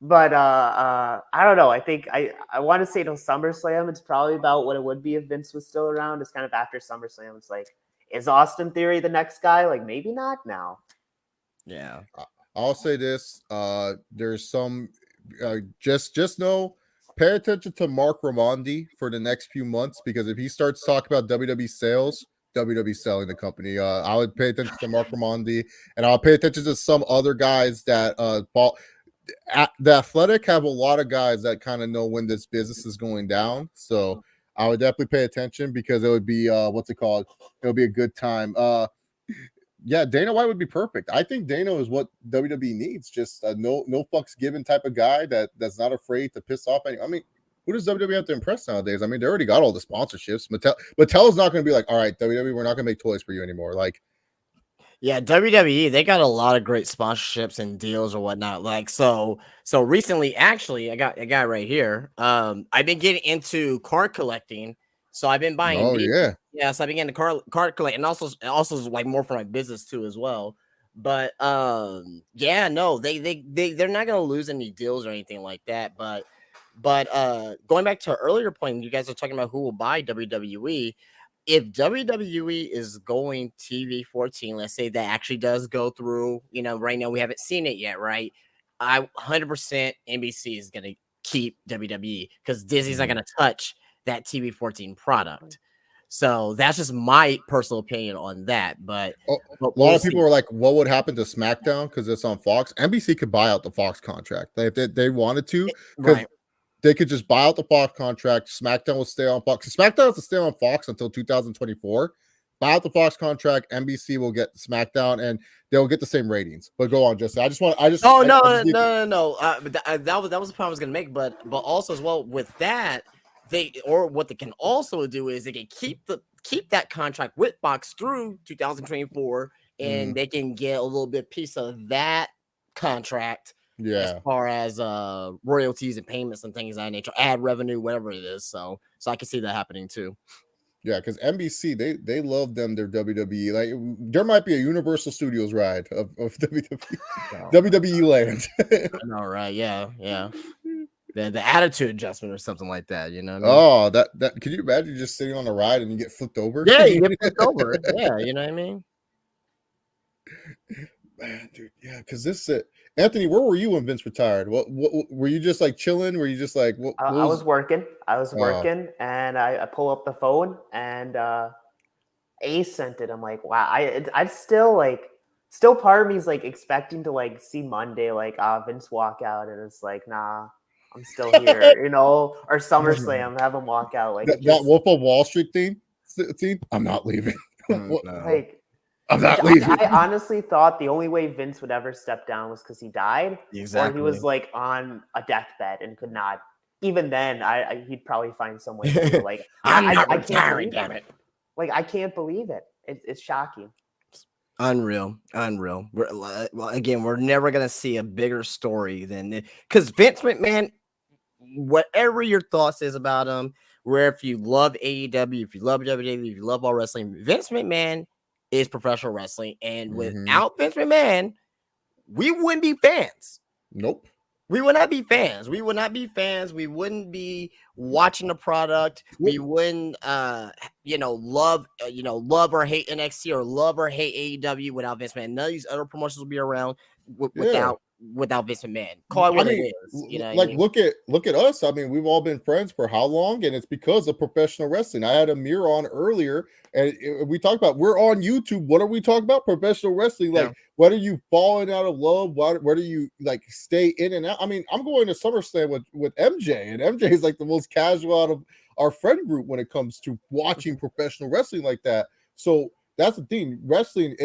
But I don't know. I think I want to say till SummerSlam, it's probably about what it would be if Vince was still around. It's kind of after SummerSlam. It's like, is Austin Theory the next guy? Like, maybe not now. Yeah. I'll say this. There's some just know, pay attention to Mark Raimondi for the next few months, because if he starts talking about WWE sales, WWE selling the company. I would pay attention to Mark Raimondi, and I'll pay attention to some other guys that the Athletic have a lot of guys that kind of know when this business is going down. So I would definitely pay attention, because it would be what's it called? It'll be a good time. Yeah, Dana White would be perfect. I think Dana is what WWE needs. Just a no fucks given type of guy that's not afraid to piss off any. I mean, who does WWE have to impress nowadays? I mean, they already got all the sponsorships. Mattel's not going to be like, all right, WWE, we're not going to make toys for you anymore. Like, yeah, WWE, they got a lot of great sponsorships and deals or whatnot. Like, so recently, actually, I got a guy right here. I've been getting into card collecting. So I've been buying. Oh, yeah. Yeah, so I've been getting the card collect, and also like more for my business too as well. But yeah, no, they're not gonna lose any deals or anything like that. But going back to an earlier point, you guys are talking about who will buy WWE. If WWE is going TV 14, let's say that actually does go through, right now we haven't seen it yet, right? 100% NBC is gonna keep WWE, because Disney's not gonna touch that TV 14 product. So that's just my personal opinion on that. But a lot of people are like, what would happen to SmackDown because it's on Fox? NBC could buy out the Fox contract if they wanted to, because they could just buy out the Fox contract. SmackDown will stay on Fox. SmackDown has to stay on Fox until 2024. Buy out the Fox contract. NBC will get SmackDown, and they'll get the same ratings. But go on, Jesse. No. That was the point I was going to make. But also as well with that, what they can also do is they can keep that contract with Fox through 2024, and they can get a little bit piece of that contract. Yeah, as far as royalties and payments and things of that nature, ad revenue, whatever it is. So I can see that happening too. Yeah, because NBC, they love their WWE. Like, there might be a Universal Studios ride of WWE, WWE land. I know, right? Yeah. The attitude adjustment or something like that, what I mean? Oh, that can you imagine just sitting on a ride and you get flipped over? Yeah, you get flipped over. Yeah, you know what I mean? Man, dude, yeah, because this Anthony, where were you when Vince retired? What were you just like chilling? Were you just like I was working. And I pull up the phone, and Ace sent it. I'm like, wow. I still part of me is like expecting to like see Monday, like Vince walk out, and it's like, nah, I'm still here, or SummerSlam, have him walk out like that Wolf of Wall Street theme. I'm not leaving. No. Like, I'm not leaving. I honestly thought the only way Vince would ever step down was because he died, exactly, or he was like on a deathbed and could not even then, he'd probably find some way to like. I'm not I can't retiring, believe damn it. Like I can't believe it. It's shocking. Unreal. Well, again, we're never gonna see a bigger story than this because Vince McMahon, whatever your thoughts is about him, where if you love AEW, if you love WWE, if you love all wrestling, Vince McMahon is professional wrestling, and without Vince McMahon, we wouldn't be fans. Nope. We would not be fans. We would not be fans. We wouldn't be watching the product. We wouldn't, love or hate NXT or love or hate AEW without Vince McMahon. None of these other promotions will be around without Vince McMahon. Call it what it is. You know, like look at us. I mean, we've all been friends for how long, and it's because of professional wrestling. I had Amir on earlier, and we talked about we're on YouTube. What are we talking about? Professional wrestling. Like, whether you falling out of love, whether you like stay in and out. I mean, I'm going to SummerSlam with MJ, and MJ is like the most casual out of our friend group when it comes to watching professional wrestling like that. So that's the thing. Wrestling,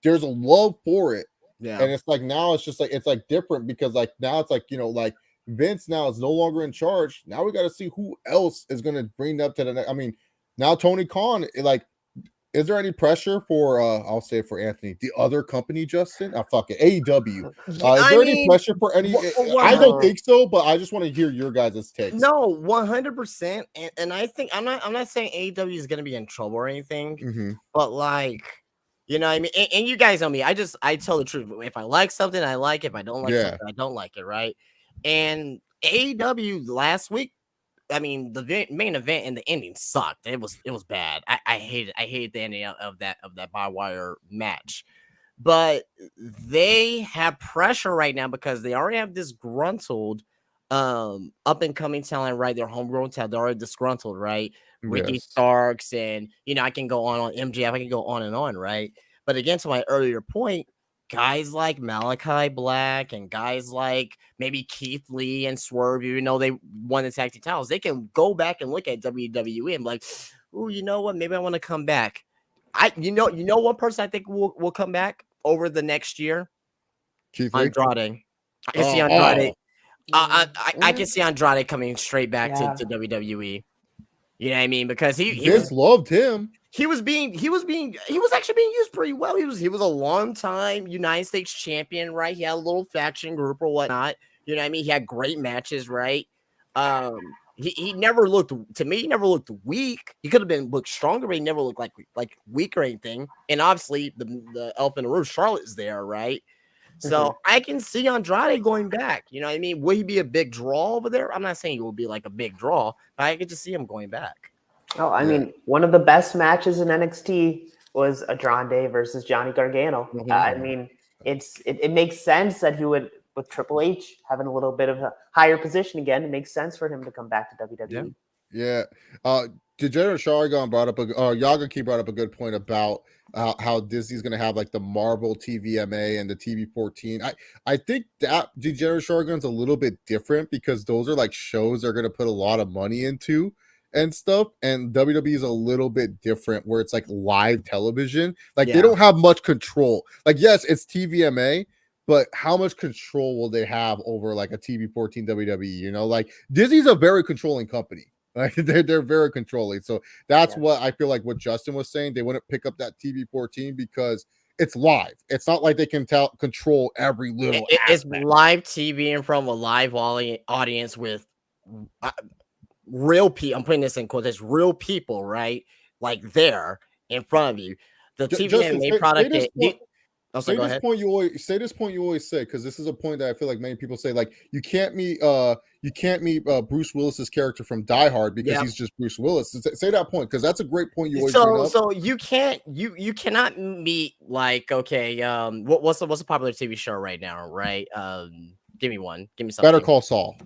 there's a love for it. Yeah. And it's like now it's just like it's like different because like now it's like like Vince now is no longer in charge. Now we got to see who else is going to bring up to the next. I mean, now Tony Khan, like, is there any pressure for I'll say for Anthony, the other company, Justin? Fuck it, AEW. Is there any pressure for any? I don't think so, but I just want to hear your guys' takes. No, 100%. And I think I'm not saying AEW is going to be in trouble or anything, but like. You know what I mean? And you guys know me. I tell the truth. If I like something, I like it. If I don't like something, I don't like it, right? And AEW last week, I mean, the main event and the ending sucked. It was bad. I hated the ending of that by wire match. But they have pressure right now because they already have disgruntled up and coming talent, right? Their homegrown talent. They're already disgruntled, right? Ricky Starks, and I can go on MJF, I can go on and on, right? But again, to my earlier point, guys like Malachi Black and guys like maybe Keith Lee and Swerve, even though they won the tag team titles, they can go back and look at WWE and be like, oh, you know what? Maybe I want to come back. You know one person I think will come back over the next year? Keith Lee? Andrade. I can see Andrade. I can see Andrade coming straight back to WWE. You know what I mean? Because he loved him. He was actually being used pretty well. He was a long time United States champion, right? He had a little faction group or whatnot. You know what I mean? He had great matches, right? He never looked, to me, he never looked weak. He could have looked stronger, but he never looked like weak or anything. And obviously the elephant in the room, Charlotte's there, right? So I can see Andrade going back. You know what I mean? Will he be a big draw over there? I'm not saying he will be like a big draw, but I could just see him going back. Oh, I mean, one of the best matches in NXT was Andrade versus Johnny Gargano. I mean, it makes sense that he would, with Triple H having a little bit of a higher position again, it makes sense for him to come back to WWE. Yeah. Degenerate Shargon brought up Yagaki brought up a good point about how Disney's going to have like the Marvel TVMA and the TV14. I think that Degenerate Shargon's a little bit different because those are like shows they're going to put a lot of money into and stuff. And WWE is a little bit different where it's like live television. Like they don't have much control. Like, yes, it's TVMA, but how much control will they have over like a TV14 WWE? You know, like Disney's a very controlling company. Like they're very controlling. So that's what I feel like what Justin was saying. They wouldn't pick up that TV14 because it's live. It's not like they can control every little It's live TV in front of a live audience with real people. I'm putting this in quotes, real people, right? Like there in front of you. The TVMA product. Say this point you always say, because this is a point that I feel like many people say, like you can't meet Bruce Willis's character from Die Hard because he's just Bruce Willis. Say that point because that's a great point you always bring up. So you cannot meet like what's the popular TV show right now, right? Give me something. Better Call Saul.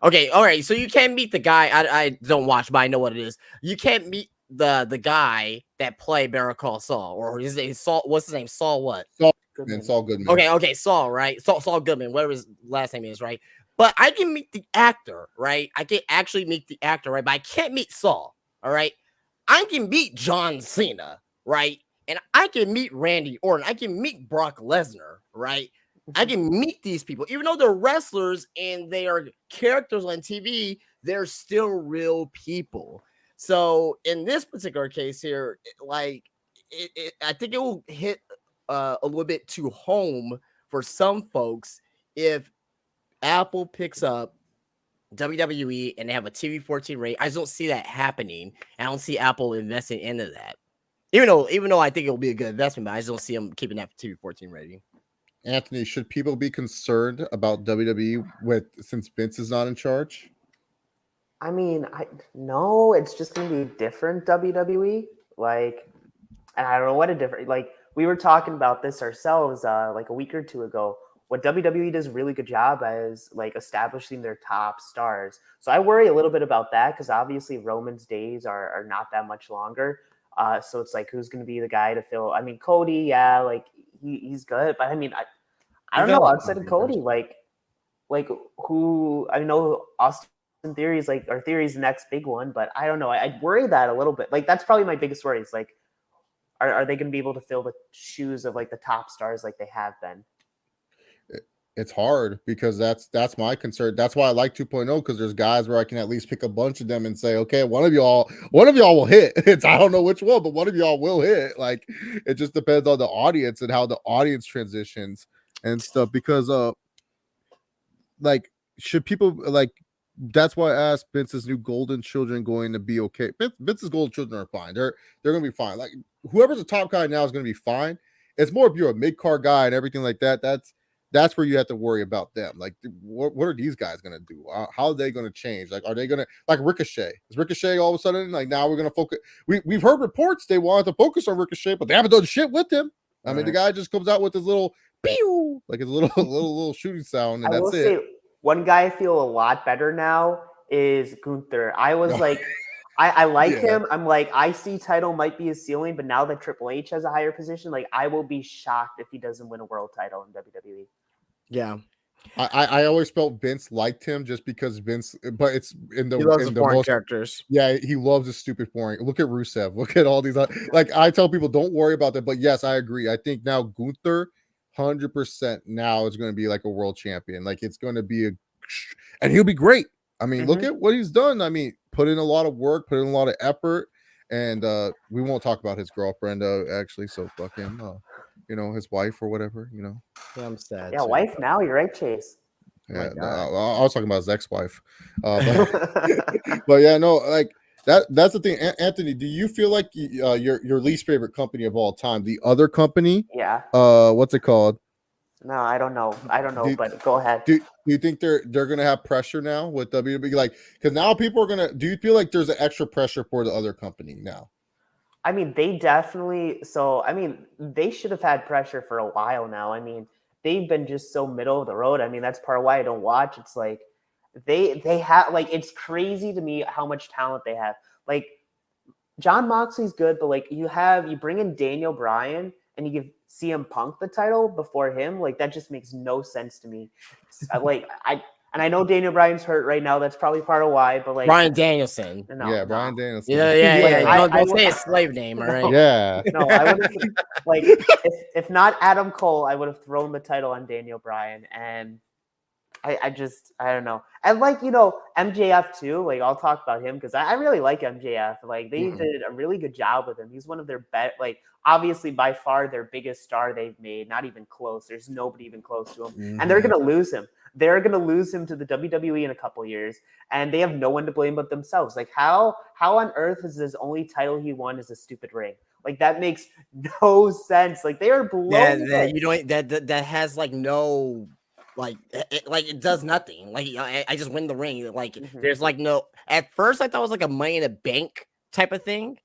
Okay, all right. So you can't meet the guy. I don't watch, but I know what it is. You can't meet the guy that played Better Call Saul, or his name Saul. What's his name? Saul what? Saul Goodman. Okay, Saul, right? Saul Goodman, whatever his last name is, right? But I can meet the actor, right? I can actually meet the actor, right? But I can't meet Saul, all right? I can meet John Cena, right? And I can meet Randy Orton. I can meet Brock Lesnar, right? I can meet these people, even though they're wrestlers and they are characters on TV, they're still real people. So in this particular case here, like I think it will hit a little bit too home for some folks if Apple picks up WWE and they have a TV 14 rate. I just don't see that happening. I don't see Apple investing into that. Even though I think it will be a good investment, but I just don't see them keeping that TV 14 rating. Anthony, should people be concerned about WWE since Vince is not in charge? I mean, no, it's just going to be different WWE. Like, and I don't know what a different, like, we were talking about this ourselves like a week or two ago. What WWE does a really good job is like establishing their top stars. So I worry a little bit about that because obviously Roman's days are not that much longer. So it's like, who's going to be the guy to fill? I mean, Cody, yeah, like he's good, but I mean, I don't know. Outside of Cody, like who? I know Austin Theory is like, or Theory's the next big one, but I don't know. I worry that a little bit. Like that's probably my biggest worry. Is like, are they going to be able to fill the shoes of like the top stars like they have been? It's hard because that's my concern. That's why I like 2.0 because there's guys where I can at least pick a bunch of them and say, okay, one of y'all will hit. I don't know which one, but one of y'all will hit. Like it just depends on the audience and how the audience transitions and stuff. Because like should people like? That's why I asked Vince's new golden children going to be okay. Vince's golden children are fine. They're going to be fine. Like whoever's the top guy now is going to be fine. It's more if you're a mid-card guy and everything like that. That's where you have to worry about them. Like, what are these guys going to do? How are they going to change? Like, are they going to, like Ricochet? Is Ricochet all of a sudden, like, now we're going to focus? We've heard reports they wanted to focus on Ricochet, but they haven't done shit with him. I mean, the guy just comes out with his little, pew, like his little shooting sound, and that's it. One guy I feel a lot better now is Gunther. I was like, I like him. I'm like, IC title might be his ceiling, but now that Triple H has a higher position, like I will be shocked if he doesn't win a world title in WWE. Yeah. I always felt Vince liked him just because Vince, but it's in the, he loves in the most characters. Yeah, he loves the stupid boring. Look at Rusev. Look at all these. Like I tell people, don't worry about that. But yes, I agree. I think now Gunther, 100% now is going to be like a world champion. Like it's going to be and he'll be great. I mean, look at what he's done. I mean, put in a lot of work, put in a lot of effort, and we won't talk about his girlfriend actually. So fuck him. His wife or whatever. Yeah, I'm sad. Yeah, wife now. You're right, Chase. Yeah, I was talking about his ex-wife. But yeah, no, like that's the thing. Anthony, do you feel like your least favorite company of all time, the other company? Yeah. What's it called? No, I don't know. But go ahead. Do you think they're gonna have pressure now with WWE? Like, because now people are gonna. Do you feel like there's an extra pressure for the other company now? I mean, they definitely. So, I mean, they should have had pressure for a while now. I mean, they've been just so middle of the road. I mean, that's part of why I don't watch. It's like they have like it's crazy to me how much talent they have. Like John Moxley's good, but like you bring in Daniel Bryan and you give CM Punk the title before him. Like that just makes no sense to me. I know Daniel Bryan's hurt right now. That's probably part of why. But like Bryan Danielson. Bryan Danielson. Yeah. Don't say his slave name, all right? Yeah. No, I would have like if not Adam Cole, I would have thrown the title on Daniel Bryan, and I don't know. And like MJF too. Like I'll talk about him because I really like MJF. Like they did a really good job with him. He's one of their best. Like obviously by far their biggest star they've made. Not even close. There's nobody even close to him, and they're gonna lose him. They're going to lose him to the WWE in a couple years, and they have no one to blame but themselves. Like, how on earth is his only title he won is a stupid ring? Like, that makes no sense. Like, they are blown. That has like no, like it does nothing. Like, I just win the ring. Like, there's like no. At first, I thought it was like a Money in the Bank type of thing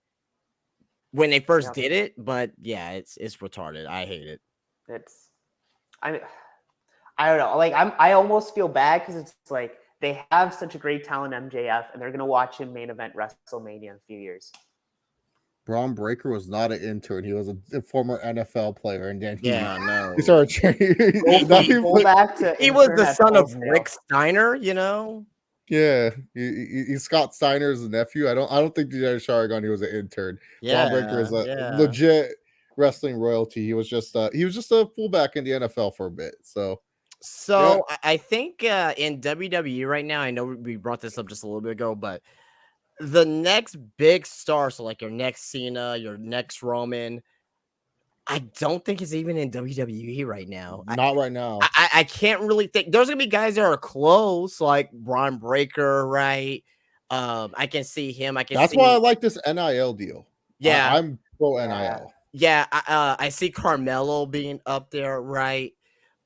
when they first did it, but yeah, it's retarded. I hate it. I don't know. Like I almost feel bad because it's like they have such a great talent, MJF, and they're gonna watch him main event WrestleMania in a few years. Braun Breaker was not an intern; he was a former NFL player, and then he started training. He was the son of Rick Steiner, Yeah, he's Scott Steiner's nephew. I don't think DJ Sharagon he was an intern. Braun Breaker is a legit. wrestling royalty. He was just a fullback in the NFL for a bit. So I think in WWE right now, I know we brought this up just a little bit ago, but the next big star, so like your next Cena, your next Roman, I don't think it's even in WWE right now. Not right now. I can't really think. There's gonna be guys that are close, like Braun Breaker, right? I can see him. That's why I like this NIL deal. Yeah, I'm pro NIL. Yeah, I see Carmelo being up there, right?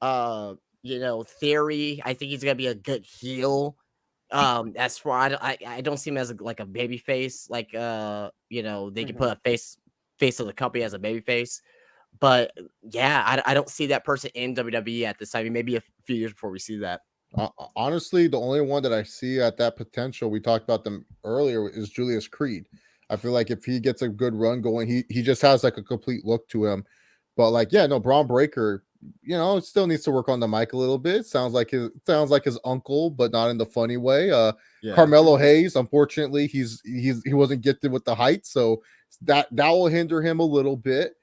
Theory. I think he's gonna be a good heel. As for I don't see him as like a baby face. Like they can put a face of the company as a baby face. But yeah, I don't see that person in WWE at this time. Maybe a few years before we see that. Honestly, the only one that I see at that potential, we talked about them earlier, is Julius Creed. I feel like if he gets a good run going, he just has like a complete look to him. But like, yeah, no, Braun Breaker, still needs to work on the mic a little bit. Sounds like his uncle, but not in the funny way. Carmelo Hayes, unfortunately, he wasn't gifted with the height, so that will hinder him a little bit.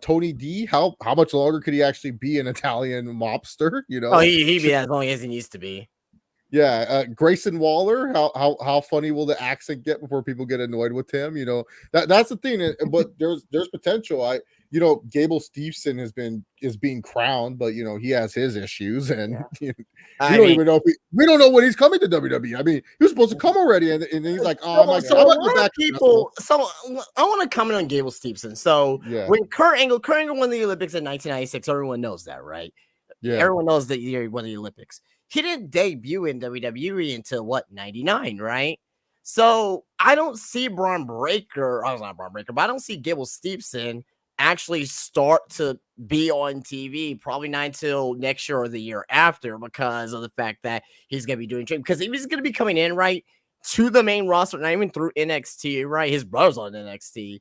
Tony D, how much longer could he actually be an Italian mobster? He'd be as long as he needs to be. Yeah, Grayson Waller, how funny will the accent get before people get annoyed with him? That's the thing. But there's potential. Gable Steveson is being crowned, but he has his issues, and we don't know when he's coming to WWE. I mean, he was supposed to come already, and he's like, oh, I want to comment on Gable Steveson. So when Kurt Angle won the Olympics in 1996, everyone knows that, right? Yeah, everyone knows that he won the Olympics. He didn't debut in WWE until 99, right? So I don't see Braun Breaker. I was not Braun Breaker, but I don't see Gable Steveson actually start to be on TV probably not until next year or the year after, because of the fact that he's going to be doing training. Because if he's going to be coming in right to the main roster, not even through NXT, right? His brother's on NXT.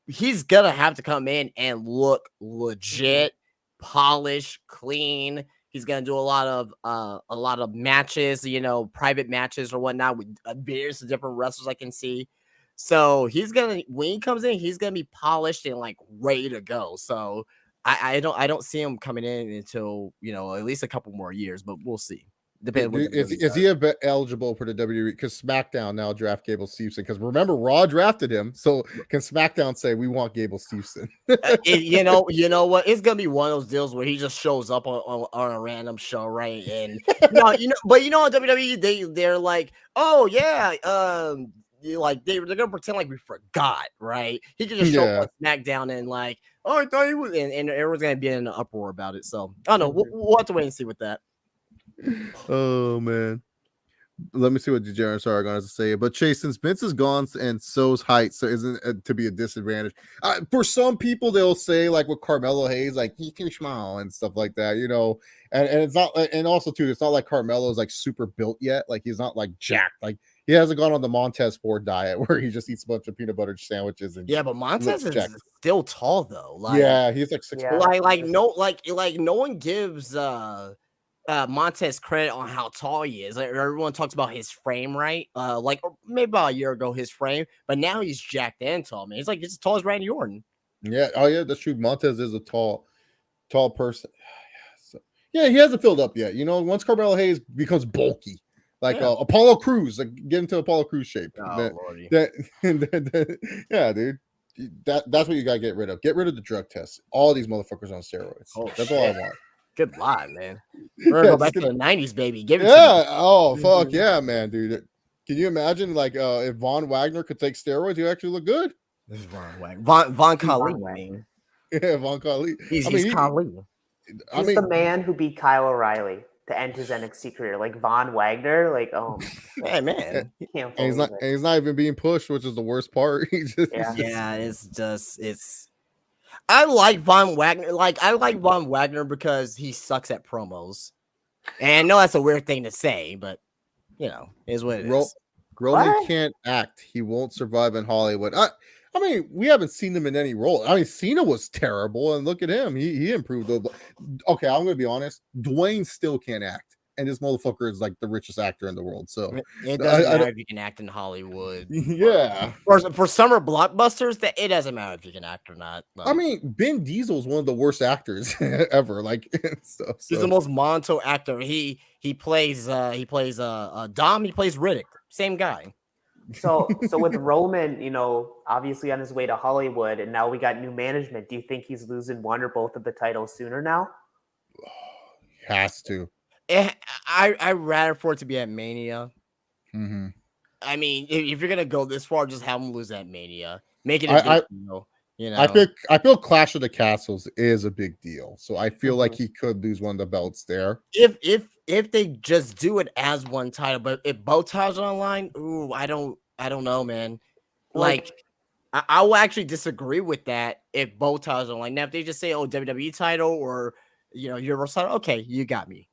He's going to have to come in and look legit, polished, clean. He's going to do a lot of matches, private matches or whatnot with various different wrestlers I can see. So when he comes in, he's gonna be polished and like ready to go. So I don't see him coming in until at least a couple more years, but we'll see. Depending. Is he eligible for the WWE? Because SmackDown now draft Gable Steveson. Because remember, Raw drafted him. So can SmackDown say we want Gable Steveson? You know what? It's gonna be one of those deals where he just shows up on a random show, right? And but on WWE they're like, oh yeah, they're gonna pretend like we forgot, right? He can just show up on SmackDown and like, oh, I thought he was, and everyone's gonna be in an uproar about it. So I don't know. We'll have to wait and see with that. Oh man, let me see what Degenerate are going to say. But Chase, since Vince is gone and so's height, so isn't it to be a disadvantage? For some people, they'll say like with Carmelo Hayes, like he can smile and stuff like that, And it's not, and also too, it's not like Carmelo's like super built yet. Like he's not like jacked. Like he hasn't gone on the Montez Ford diet where he just eats a bunch of peanut butter sandwiches. And but Montez is still tall though. He's like 6'4". No one gives Montez credit on how tall he is. Like everyone talks about his frame, right? Maybe about a year ago, his frame, but now he's jacked and tall, man. He's like as tall as Randy Orton. Yeah, oh yeah, that's true. Montez is a tall person. He hasn't filled up yet. Once Carmelo Hayes becomes bulky, like Apollo Crews, like get into Apollo Crews shape. Lordy. Yeah, dude. That's what you gotta get rid of. Get rid of the drug tests. All these motherfuckers on steroids. That's all I want. Good lie, man. We're gonna go back to the 90s, baby. Give it to me. Oh, fuck yeah, man, dude. Can you imagine like if Von Wagner could take steroids, he actually look good? This is Von Wagner. Von Khali. Yeah, Von Khali. He's Khali. He's the man who beat Kyle O'Reilly to end his NXT career. Like Von Wagner, like hey man. And he's not even being pushed, which is the worst part. It's I like Von Wagner. I like Von Wagner because he sucks at promos. And I know that's a weird thing to say, but is what it is. Roman can't act. He won't survive in Hollywood. I mean, we haven't seen him in any role. I mean, Cena was terrible, and look at him. He improved. Okay, I'm going to be honest. Dwayne still can't act. and this motherfucker is like the richest actor in the world. So it doesn't matter if you can act in Hollywood. Yeah, for summer blockbusters, that it doesn't matter if you can act or not. Like, I mean, Ben Diesel is one of the worst actors ever. Like, stuff, he's the most monotone actor. He plays Dom. He plays Riddick. Same guy. So with Roman, obviously on his way to Hollywood, and now we got new management. Do you think he's losing one or both of the titles sooner now? Has to. I'd rather for it to be at Mania. Mm-hmm. I mean, if you're gonna go this far, just have him lose at Mania. Make it a big deal. I feel Clash of the Castles is a big deal. So I feel like he could lose one of the belts there. If they just do it as one title, but if both titles are online, ooh, I don't know, man. Like I will actually disagree with that if both titles are online. Now, if they just say, WWE title or Universal title, okay, you got me.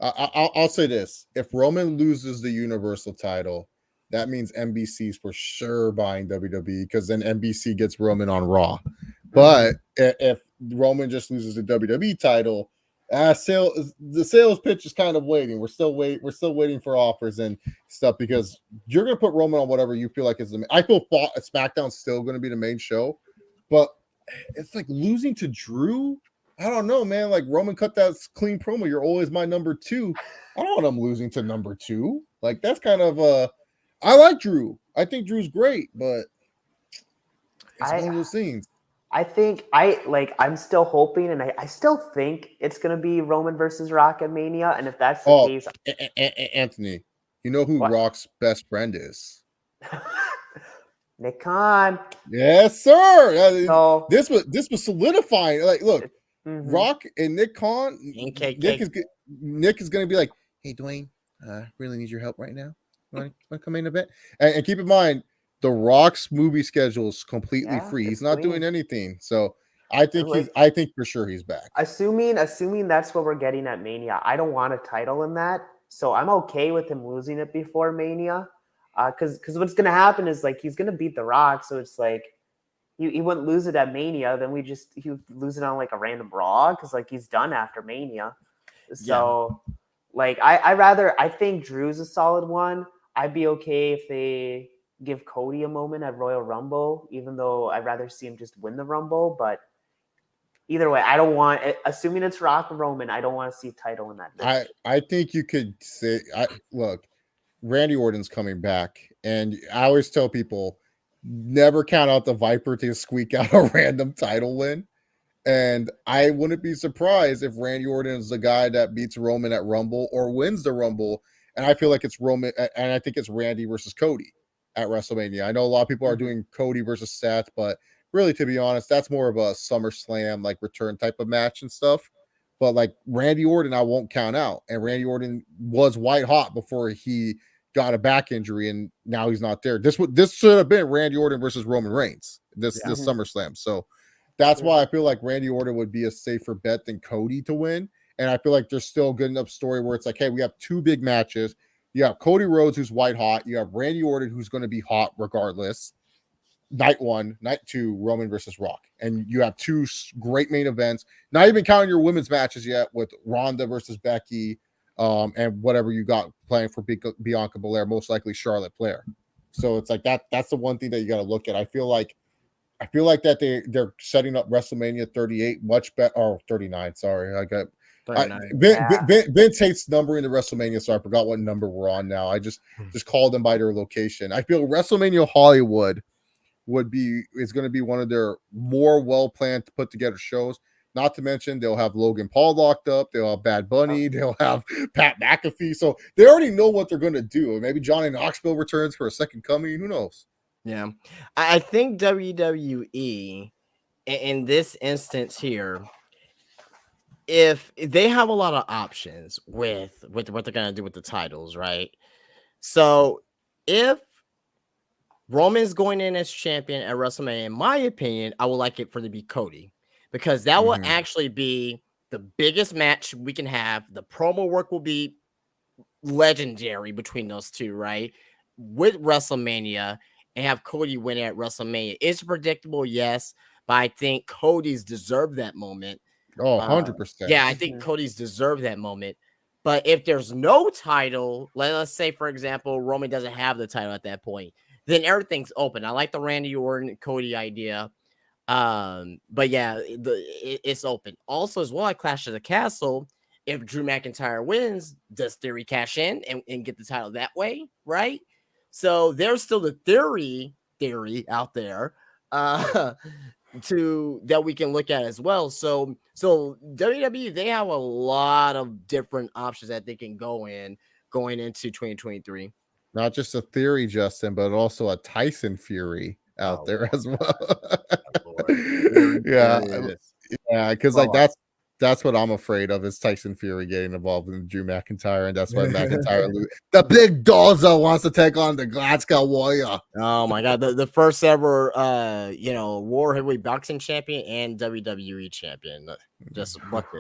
I'll say this: if Roman loses the Universal title, that means NBC's for sure buying WWE, because then NBC gets Roman on Raw. But if Roman just loses the WWE title, the sales pitch is kind of waiting. We're still waiting for offers and stuff, because you're gonna put Roman on whatever you feel like is the. I feel SmackDown's still going to be the main show, but it's like losing to Drew. I don't know, man. Like, Roman cut that clean promo. You're always my number 2. I don't want him losing to number 2. Like, that's kind of I like Drew. I think Drew's great, but it's one of those things. I think I'm still hoping, and I still think it's gonna be Roman versus Rock at Mania. And if that's the case, Anthony, you know who Rock's best friend is? Nick Khan. Yes, sir. So, this was solidifying. Like, look, Rock and Nick Khan. Nick is going to be like, hey, Dwayne, really need your help right now. Want to come in a bit? And keep in mind, The Rock's movie schedule is completely free. He's not doing anything. So I think for sure he's back. Assuming that's what we're getting at Mania. I don't want a title in that, so I'm okay with him losing it before Mania. Because what's gonna happen is, like, he's gonna beat The Rock, so it's like he wouldn't lose it at Mania. Then he would lose it on like a random Raw, because like he's done after Mania. So like I think Drew's a solid one. I'd be okay if they give Cody a moment at Royal Rumble, even though I'd rather see him just win the Rumble. But either way, I don't want, assuming it's Rock and Roman, I don't want to see a title in that match. I think you could say, look, Randy Orton's coming back, and I always tell people, never count out the Viper to squeak out a random title win. And I wouldn't be surprised if Randy Orton is the guy that beats Roman at Rumble or wins the Rumble. And I feel like it's Roman, and I think it's Randy versus Cody at WrestleMania. I know a lot of people are doing Cody versus Seth, but really, to be honest, that's more of a SummerSlam, like, return type of match and stuff. But like Randy Orton, I won't count out. And Randy Orton was white hot before he got a back injury, and now he's not there. This should have been Randy Orton versus Roman Reigns this SummerSlam. So that's why I feel like Randy Orton would be a safer bet than Cody to win. And I feel like there's still a good enough story where it's like, hey, we have 2 big matches. You have Cody Rhodes, who's white hot. You have Randy Orton, who's going to be hot regardless. Night 1, night 2, Roman versus Rock. And you have 2 great main events. Not even counting your women's matches yet with Ronda versus Becky, and whatever you got playing for Bianca Belair, most likely Charlotte Flair. So it's like that's the one thing that you got to look at. I feel like that they're setting up WrestleMania 38 much better, or 39. Sorry, I got 39. Vince hates numbering the WrestleMania, so I forgot what number we're on now. I just called them by their location. I feel WrestleMania Hollywood is going to be one of their more well-planned, put together shows. Not to mention they'll have Logan Paul locked up, they'll have Bad Bunny, they'll have Pat McAfee. So they already know what they're going to do. Maybe Johnny Knoxville returns for a second coming. Who knows? Yeah, I think WWE in this instance here, if they have a lot of options with what they're going to do with the titles, right? So if Roman's going in as champion at WrestleMania, in my opinion, I would like it for it to be Cody, because that will actually be the biggest match we can have. The promo work will be legendary between those two, right? With WrestleMania, and have Cody win at WrestleMania. It's predictable, yes, but I think Cody's deserved that moment. Oh, 100%. Yeah, I think Cody's deserved that moment. But if there's no title, let's say, for example, Roman doesn't have the title at that point, then everything's open. I like the Randy Orton Cody idea. But yeah, it's open. Also, as well, at Clash of the Castle, if Drew McIntyre wins, does Theory cash in and get the title that way? Right? So there's still the theory out there that we can look at as well. So WWE, they have a lot of different options that they can go in going into 2023. Not just a theory, Justin, but also a Tyson Fury out there as well. Yeah, because like that's what I'm afraid of is Tyson Fury getting involved in Drew McIntyre, and that's why McIntyre the big Dozo wants to take on the Glasgow Warrior. Oh my god, the first ever War Heavyweight Boxing Champion and WWE Champion. Just fuck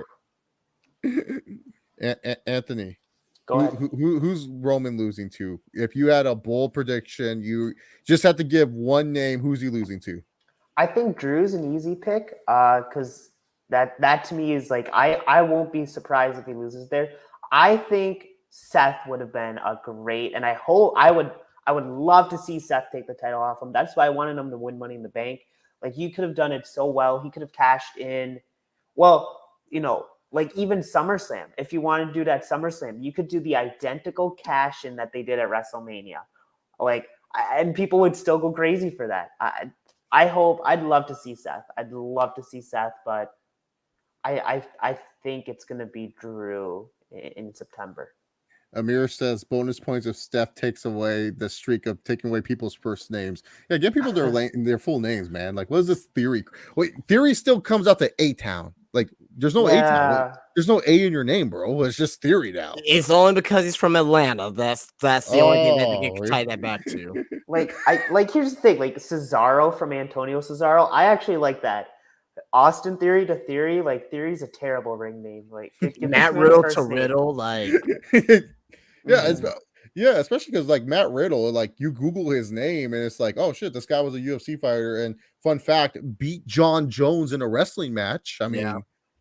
it. Anthony, go ahead. Who's Roman losing to? If you had a bold prediction, you just have to give one name. Who's he losing to? I think Drew's an easy pick because that to me is like I won't be surprised if he loses there. I think Seth would have been a great, and I would love to see Seth take the title off him. That's why I wanted him to win Money in the Bank. Like he could have done it so well. He could have cashed in. Well, like even SummerSlam. If you want to do that SummerSlam, you could do the identical cash in that they did at WrestleMania. And people would still go crazy for that. I'd love to see Seth. But I think it's going to be Drew in September. Amir says bonus points if Steph takes away the streak of taking away people's first names. Yeah, give people their full names, man. Like, what is this theory? Wait, theory still comes out to A-Town. Like, there's no A-Town. There's no A in your name, bro. It's just theory now. It's only because he's from Atlanta. That's the only thing that you can tie that back to. Here's the thing. Like Cesaro from Antonio Cesaro, I actually like that. Austin Theory to Theory, like Theory's a terrible ring name. Like Matt Riddle to Riddle, like yeah, especially because like Matt Riddle, like you Google his name and it's like, oh shit, this guy was a UFC fighter, and fun fact, beat John Jones in a wrestling match. I mean,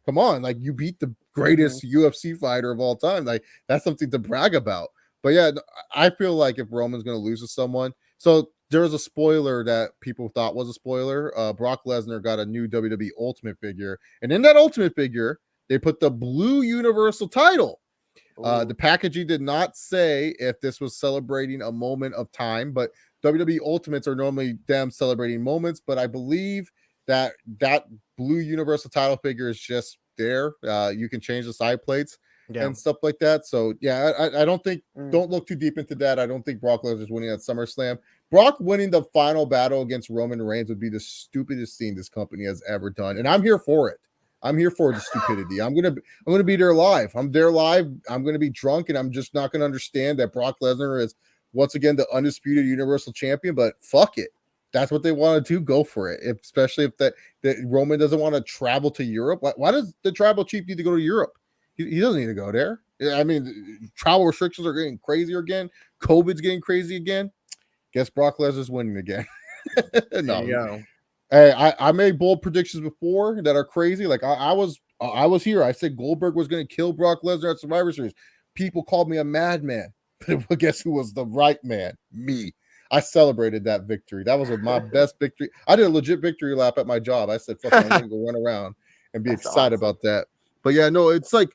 come on, like you beat the greatest UFC fighter of all time. Like that's something to brag about. But yeah, I feel like if Roman's gonna lose to someone, so there was a spoiler that people thought was a spoiler. Brock Lesnar got a new WWE Ultimate figure, and in that Ultimate figure, they put the blue Universal title. The packaging did not say if this was celebrating a moment of time, but WWE Ultimates are normally them celebrating moments. But I believe that blue Universal title figure is just there. You can change the side plates and stuff like that. So yeah, I don't think don't look too deep into that. I don't think Brock Lesnar's winning at SummerSlam. Brock winning the final battle against Roman Reigns would be the stupidest thing this company has ever done, and I'm here for it. I'm here for the stupidity. I'm gonna be there live. I'm there live. I'm gonna be drunk, and I'm just not gonna understand that Brock Lesnar is once again the undisputed Universal Champion. But fuck it, that's what they want to do. Go for it. Especially if that Roman doesn't want to travel to Europe. Why does the tribal chief need to go to Europe? He doesn't need to go there. I mean, travel restrictions are getting crazier again. COVID's getting crazy again. Guess Brock Lesnar's winning again. No. Hey, I made bold predictions before that are crazy. Like I was here. I said Goldberg was going to kill Brock Lesnar at Survivor Series. People called me a madman. But guess who was the right man? Me. I celebrated that victory. That was my best victory. I did a legit victory lap at my job. I said, fuck, I'm going to go run around and be excited about that. But yeah, no, it's like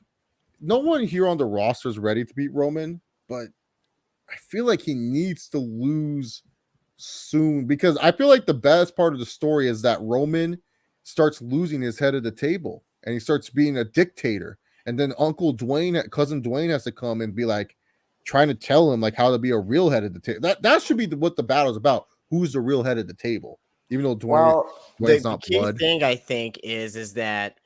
no one here on the roster is ready to beat Roman, but I feel like he needs to lose soon because I feel like the best part of the story is that Roman starts losing his head of the table and he starts being a dictator. And then cousin Dwayne has to come and be like trying to tell him like how to be a real head of the table. That should be what the battle is about. Who's the real head of the table? Even though Dwayne's not key blood. Thing I think is that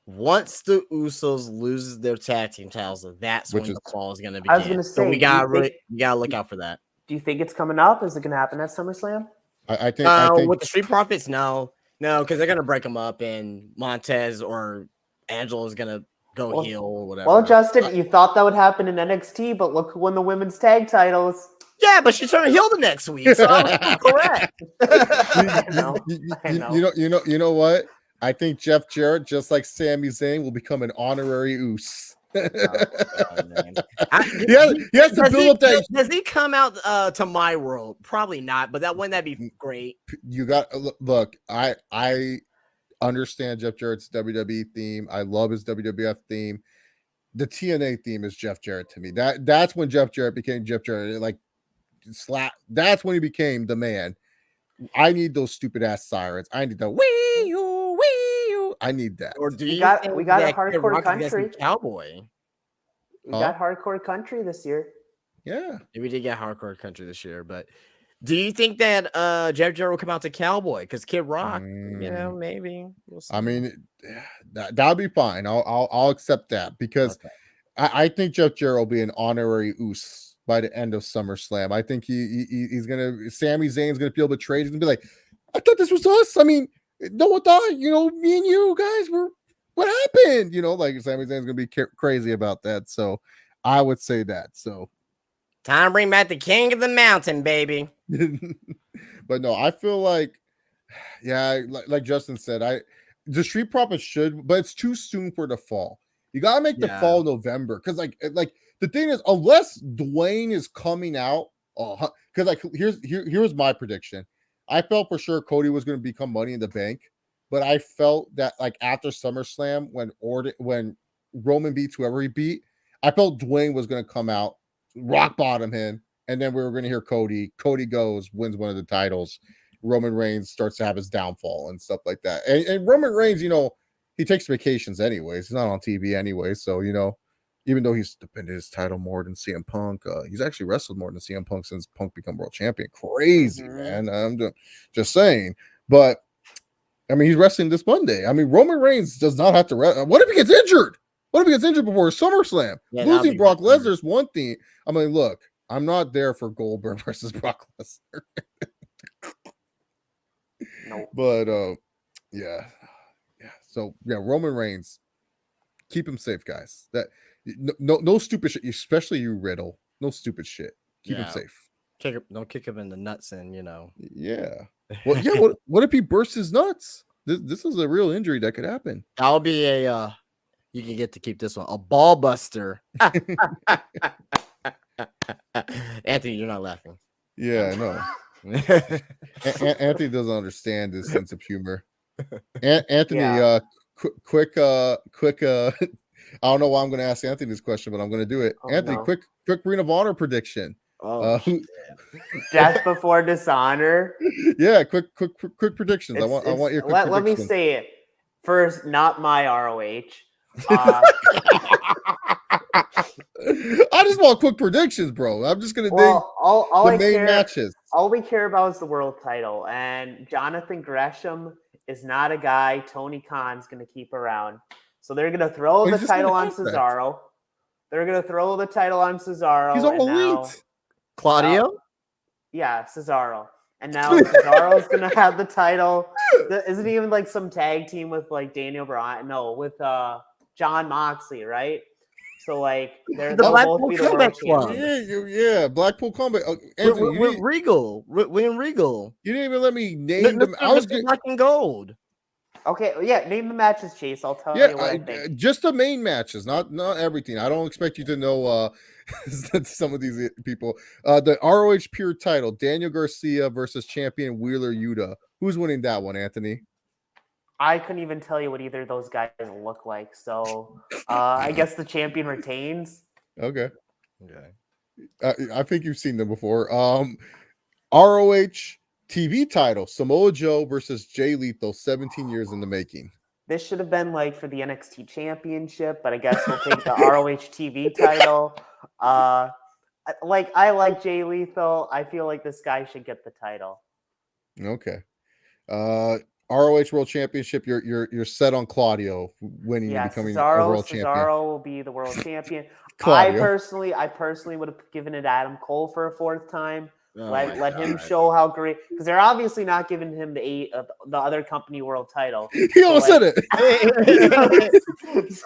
once the Usos loses their tag team titles, that's when the fall is going to begin. I was going to say, so we gotta look out for that. Do you think it's coming up? Is it going to happen at SummerSlam? I think with the Street Profits, no, because they're going to break them up, and Montez or Angelo is going to go heel or whatever. Well, Justin, you thought that would happen in NXT, but look who won the women's tag titles. Yeah, but she turned heel the next week, so I was correct. You know what? I think Jeff Jarrett, just like Sami Zayn, will become an honorary Uso. God, man. He has to build up that. Does he come out to my world? Probably not, but wouldn't that be great? You got look. I understand Jeff Jarrett's WWE theme. I love his WWF theme. The TNA theme is Jeff Jarrett to me. That's when Jeff Jarrett became Jeff Jarrett. Like slap. That's when he became the man. I need those stupid ass sirens. I need the wee you. I need that. Or do you we got a hardcore country cowboy? We got hardcore country this year. Yeah, we did get hardcore country this year, but do you think that Jeff Jarrett will come out to cowboy? Because Kid Rock, maybe. We'll see. I mean, that'll be fine. I'll accept that because I think Jeff Jarrett will be an honorary Oos by the end of SummerSlam. I think he's gonna. Sami Zayn's gonna feel betrayed. He's gonna be like, I thought this was us. I mean, no one thought, me and you guys were. What happened? Like Sami Zayn's gonna be crazy about that. So I would say that. So time to bring back the King of the Mountain, baby. But no, I feel like, like Justin said, the Street Profits should, but it's too soon for the fall. You gotta make the fall November because like the thing is, unless Dwayne is coming out, because like here's my prediction. I felt for sure Cody was going to become Money in the Bank, but I felt that like after SummerSlam when Roman beats whoever he beat, I felt Dwayne was going to come out, rock bottom him, and then we were going to hear Cody. Cody goes, wins one of the titles. Roman Reigns starts to have his downfall and stuff like that. And Roman Reigns, he takes vacations anyways. He's not on TV anyway, so even though he's defended his title more than CM Punk, he's actually wrestled more than CM Punk since Punk become world champion. Crazy, man. I'm just saying. But, I mean, he's wrestling this Monday. I mean, Roman Reigns does not have to wrestle. What if he gets injured? What if he gets injured before SummerSlam? Losing Brock Lesnar is one thing. I mean, look, I'm not there for Goldberg versus Brock Lesnar. No. But, yeah. So, Roman Reigns, keep him safe, guys. No stupid shit, especially you, Riddle. No stupid shit. Keep him safe. Don't kick him in the nuts, and Yeah. Well, what if he bursts his nuts? This is a real injury that could happen. That'll be you can get to keep this one, a ball buster. Anthony, you're not laughing. Yeah, I know. Anthony doesn't understand his sense of humor. Anthony, quick. I don't know why I'm going to ask Anthony this question, but I'm going to do it. Anthony, quick Ring of Honor prediction. Death before dishonor. Yeah, quick predictions. I want your quick let me say it first. Not my ROH. I just want quick predictions, bro. I'm just gonna the main matches. All we care about is the world title, and Jonathan Gresham is not a guy Tony Khan's gonna keep around. So they're gonna throw the title on Cesaro. They're gonna throw the title on Cesaro. He's all elite. Claudio? Cesaro. And now Cesaro's gonna have the title. Isn't even like some tag team with like Daniel Bryan? No, with John Moxley, right? So like they'll both be the world champions. Yeah, Blackpool Combat. With Regal, William Regal. You didn't even let me name them. I was black and gold. Okay, name the matches, Chase. I'll tell you what I think. Just the main matches, not everything. I don't expect you to know some of these people. The ROH Pure title, Daniel Garcia versus champion Wheeler Yuta. Who's winning that one, Anthony? I couldn't even tell you what either of those guys look like. So I guess the champion retains. Okay. I think you've seen them before. ROH TV title, Samoa Joe versus Jay Lethal, 17 years in the making. This should have been like for the NXT championship, but I guess we'll take the ROH TV title. I like Jay Lethal. I feel like this guy should get the title. Okay. ROH World Championship, you're set on Claudio winning and becoming a world champion. Cesaro will be the world champion. I personally would have given it Adam Cole for a fourth time. Let him show how great, because they're obviously not giving him the other company world title. He almost said it.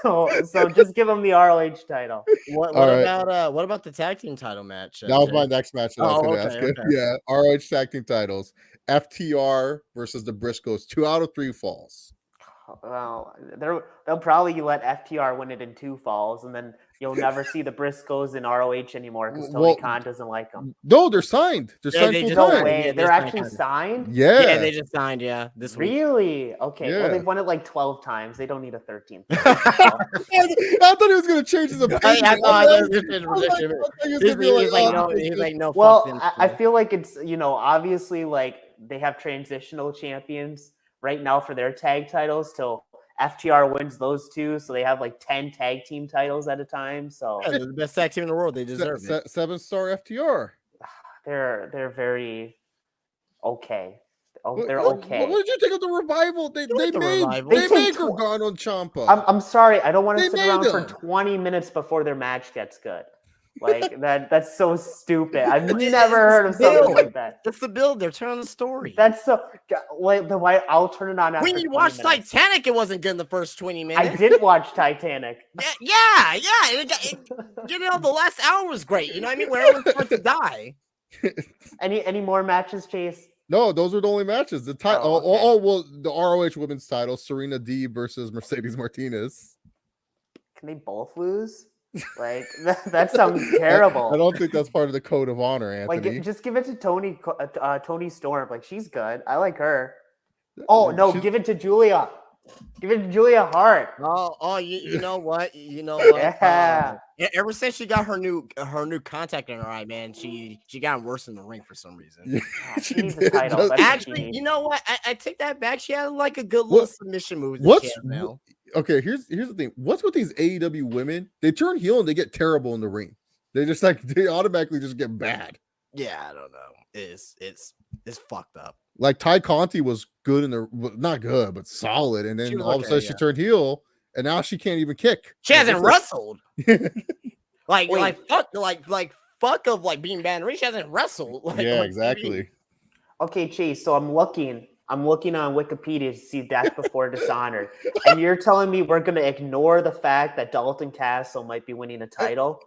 so just give him the ROH title. What about the tag team title match? That was my next match that I was going to ask. Okay. Yeah, ROH tag team titles. FTR versus the Briscoes, 2 out of 3 falls. Well, they'll probably let FTR win it in 2 falls, and then you'll never see the Briscoes in ROH anymore because Tony Khan doesn't like them. No, they're signed. They're signed full No time. way. Yeah, They're actually signed? Yeah, they just signed, this week. Really? Okay. Yeah. Well, they've won it like 12 times. They don't need a 13th. I thought he was going to change his opinion. He's like, no. Well, I feel like it's, obviously like they have transitional champions right now for their tag titles till FTR wins those 2, so they have like 10 tag team titles at a time. So they're the best tag team in the world. They deserve it. 7-star FTR. They're very okay. They're What okay. did you think of the Revival? They made Gargano and Ciampa. I'm sorry. I don't want to sit around for 20 minutes before their match gets good. Like that's so stupid. I've never heard of something like that. That's the build. They're telling the story. That's so. Like the white. I'll turn it on after. When you watched Titanic, it wasn't good in the first 20 minutes. I did watch Titanic. Yeah. The last hour was great. You know what I mean? Where everyone's about to die. Any more matches, Chase? No, those were the only matches. The title. Well, the ROH Women's title: Serena Deeb versus Mercedes Martinez. Can they both lose? Like that sounds terrible. I don't think that's part of the code of honor, Anthony. Like, just give it to Tony Storm. Like, she's good. I like her. Oh no, give it to Julia. Give it to Julia Hart. You know what? Yeah. Ever since she got her new contact in her eye, man, she got worse in the ring for some reason. Yeah, she needs a title. Actually, you know what? I take that back. She had like a good little submission move. Okay, here's the thing. What's with these AEW women? They turn heel and they get terrible in the ring. They just they automatically just get bad. Yeah, I don't know. It's fucked up. Like Ty Conti was good not good, but solid, and then all of a sudden she turned heel, and now she can't even kick. She hasn't wrestled. Fuck of like being bad in the ring. She hasn't wrestled. Exactly. Okay, Chase. So I'm looking on Wikipedia to see Death Before Dishonored, and you're telling me we're gonna ignore the fact that Dalton Castle might be winning a title?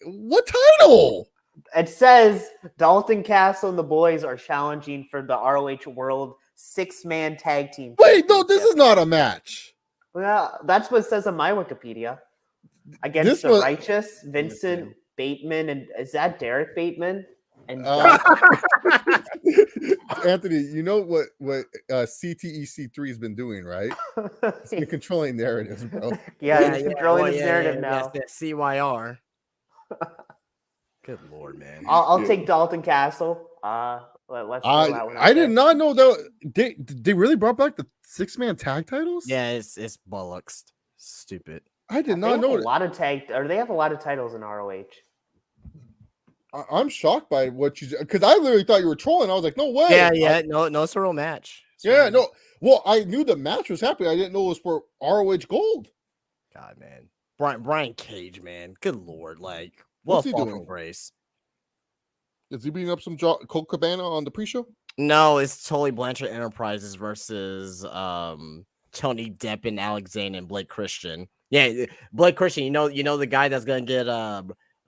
What title? It says Dalton Castle and the boys are challenging for the ROH World 6-man tag team. Wait, no, this is not a match. Well, that's what it says on my Wikipedia. Against the Righteous, Vincent Bateman, and is that Derek Bateman? And Anthony, you know what CTEC3 has been doing, right? It's been controlling narratives, bro. He's controlling his narrative now. That's CYR. Good Lord, man. I'll take Dalton Castle. Let's I did not know that they really brought back the 6-man tag titles. Yeah, it's bollocks. Stupid. I did not know. They have a lot of titles in ROH. I'm shocked by what you, because I literally thought you were trolling. I was like, no way. No, it's a real match. No. Well, I knew the match was happening. I didn't know it was for ROH Gold. God, man. Brian Cage, man. Good Lord, like. What's he doing? Grace. Is he beating up some Colt Cabana on the pre-show? No, it's Tully Blanchard Enterprises versus Tony Depp and Alexander and Blake Christian. Yeah, Blake Christian. You know the guy that's gonna get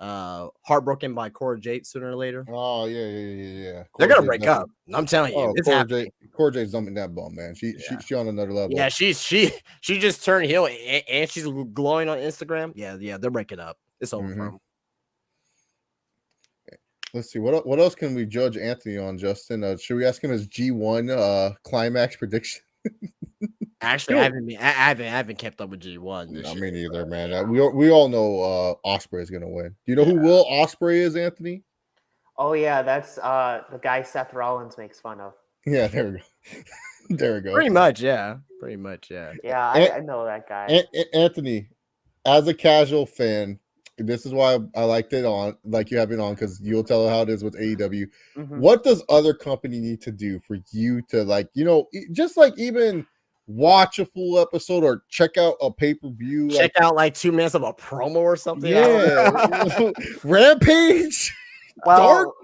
heartbroken by Cora Jade sooner or later. Oh yeah. They're gonna break up. I'm telling you, it's happening. Cora Jade's dumping that bum, man. She on another level. Yeah, she just turned heel and she's glowing on Instagram. Yeah, they're breaking up. It's over for them. Let's see what else can we judge Anthony on, Justin? Should we ask him his G1 climax prediction? Actually, I haven't kept up with G1. No, me neither, man. We all know Ospreay is gonna win. Do you know who Will Ospreay is, Anthony? Oh yeah, that's the guy Seth Rollins makes fun of. Yeah, there we go. There we go. Pretty much, yeah. Yeah, I know that guy. Anthony, as a casual fan, this is why I liked it on, like you have it on, because you'll tell how it is with AEW. Mm-hmm. What does other company need to do for you to, like, just like even watch a full episode or check out a pay-per-view? Check out like 2 minutes of a promo or something. Yeah. Rampage. Well,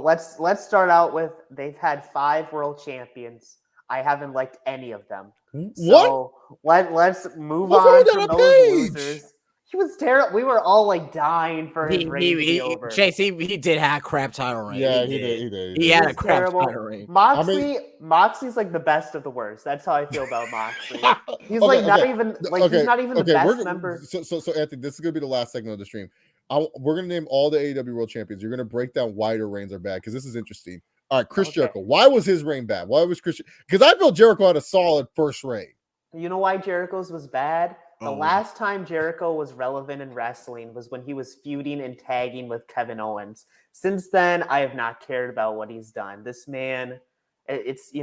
let's start out with they've had 5 world champions. I haven't liked any of them. What? So let's move on from those losers. He was terrible. We were all like dying for his reign to be over. Chase, he did have a crap title reign. Yeah, he did. He had a crap title reign. Moxley's like the best of the worst. That's how I feel about Moxley. He's not even the best member. So Anthony, this is gonna be the last segment of the stream. We're gonna name all the AEW World Champions. You're gonna break down why their reigns are bad because this is interesting. All right, Chris Jericho. Why was his reign bad? Why was Chris? Because I feel Jericho had a solid first reign. You know why Jericho's was bad? The last time Jericho was relevant in wrestling was when he was feuding and tagging with Kevin Owens. Since then, I have not cared about what he's done. This man, it's,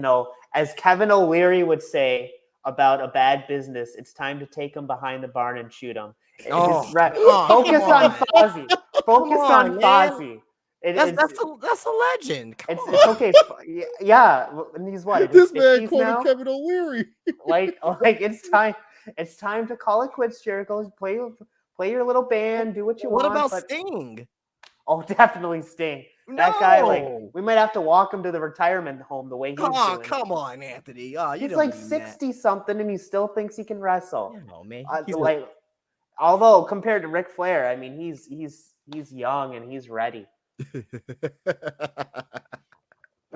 as Kevin O'Leary would say about a bad business, it's time to take him behind the barn and shoot him. Focus on Fozzy. Focus on Fozzy. That's a legend. It's okay. Yeah, and he's what? This man quoted Kevin O'Leary. like it's time to call it quits, Jericho. Play your little band. Do what you want. What about Sting? Oh, definitely Sting. That guy, we might have to walk him to the retirement home the way he's doing. Come on, Anthony. He's like 60-something, and he still thinks he can wrestle. Man. Although compared to Ric Flair, I mean, he's young and he's ready.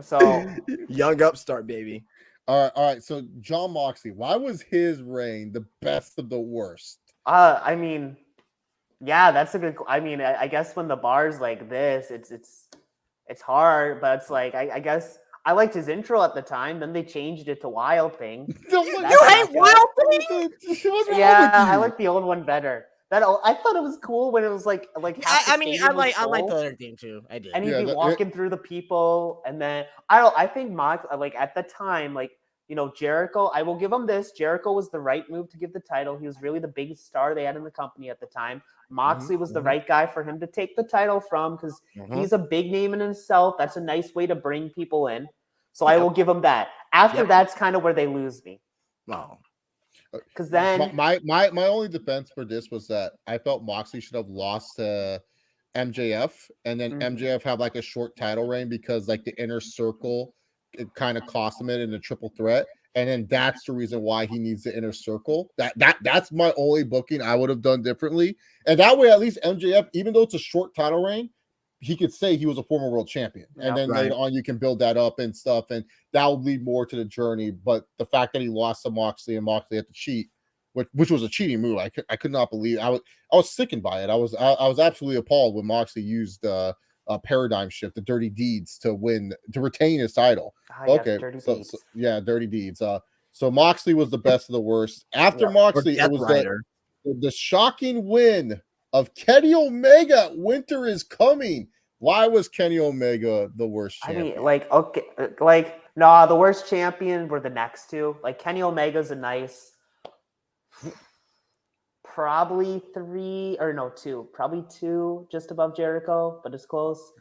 So young upstart, baby. All right. So Jon Moxley, why was his reign the best of the worst? I mean, yeah, that's a good. I mean, I guess when the bar's like this, it's hard, but it's like I guess I liked his intro at the time. Then they changed it to Wild Thing. You hate Wild Thing? Yeah, I like the old one better. I thought it was cool when it was like. I like the other theme too. I did. And he'd be walking through the people, and then I think Mox at the time Jericho. I will give him this. Jericho was the right move to give the title. He was really the biggest star they had in the company at the time. Moxley was the right guy for him to take the title from because he's a big name in himself. That's a nice way to bring people in. So I will give him that. After that's kind of where they lose me. Wow. Because then my only defense for this was that I felt Moxley should have lost to MJF and then MJF have like a short title reign because like the inner circle it kind of cost him it in a triple threat, and then that's the reason why he needs the inner circle. That's my only booking I would have done differently, and that way at least MJF, even though it's a short title reign, he could say he was a former world champion, and then later on you can build that up and stuff, and that will lead more to the journey. But the fact that he lost to Moxley and Moxley had to cheat, which was a cheating move, I could not believe. I was sickened by it. I was absolutely appalled when Moxley used a paradigm shift, the dirty deeds to retain his title. Dirty deeds. So Moxley was the best of the worst. After Moxley, it was the shocking win of Kenny Omega. Winter is coming. Why was Kenny Omega the worst champion? I mean, the worst champion were the next two. Like Kenny Omega's a nice, probably two, just above Jericho, but it's close.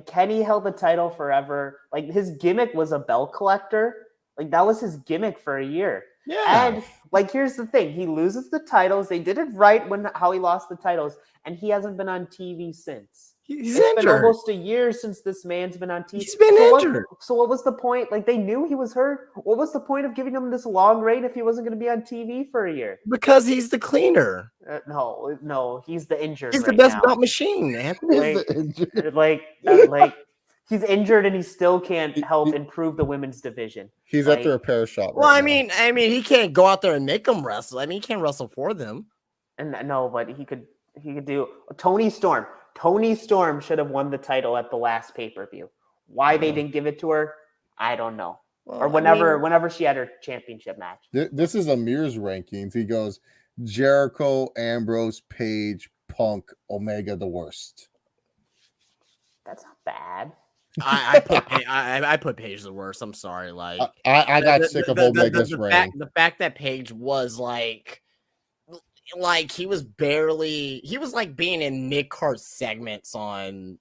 Kenny held the title forever. Like his gimmick was a belt collector. Like that was his gimmick for a year. Yeah. And here's the thing: he loses the titles. They did it right how he lost the titles, and he hasn't been on TV since. It's injured. Been almost a year since this man's been on TV. He's been injured. So what was the point? Like they knew he was hurt. What was the point of giving him this long reign if he wasn't going to be on TV for a year? Because he's the cleaner. No, he's the injured. He's the best belt machine, man. He's injured and he still can't help improve the women's division. He's at their repair shop. Well, I mean, he can't go out there and make them wrestle. I mean, he can't wrestle for them. And no, but he could do Tony Storm. Tony Storm should have won the title at the last pay-per-view. Why they didn't give it to her, I don't know. Well, or whenever she had her championship match. This is Amir's rankings. He goes Jericho, Ambrose, Page, Punk, Omega, the worst. That's not bad. I put Page the worst. I'm sorry. I got sick of Omega's reign. The fact that Page was like he was like being in mid-card segments on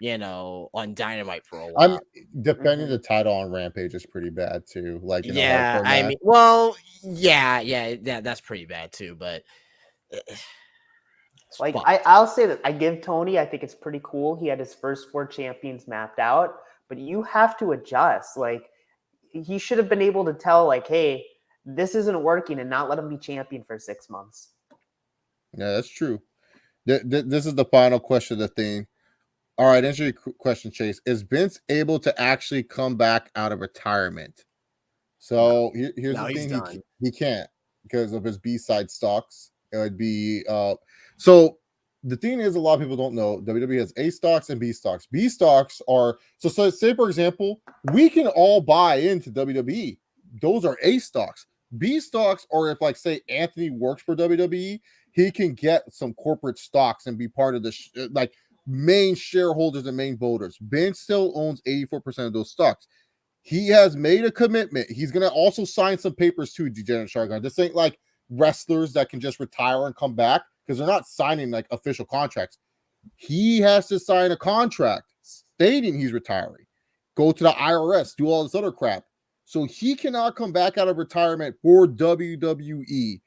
Dynamite for a while. I'm defending the title on Rampage is pretty bad too. That's pretty bad too. But I'll say that I give Tony. I think it's pretty cool. He had his first 4 champions mapped out, but you have to adjust. He should have been able to tell, hey, this isn't working, and not let him be champion for 6 months. Yeah, that's true. This is the final question of the thing. All right, answer your question, Chase. Is Vince able to actually come back out of retirement? So here's the thing: he can't because of his B-side stocks. It would be so. The thing is, a lot of people don't know WWE has A stocks and B stocks. B stocks are so say for example, we can all buy into WWE. Those are A stocks. B stocks are if like say Anthony works for WWE, he can get some corporate stocks and be part of the like main shareholders and main voters. Ben still owns 84% of those stocks. He has made a commitment. He's going to also sign some papers too, Degenerate Shargon. This ain't like wrestlers that can just retire and come back because they're not signing like official contracts. He has to sign a contract stating he's retiring, go to the IRS, do all this other crap. So he cannot come back out of retirement for WWE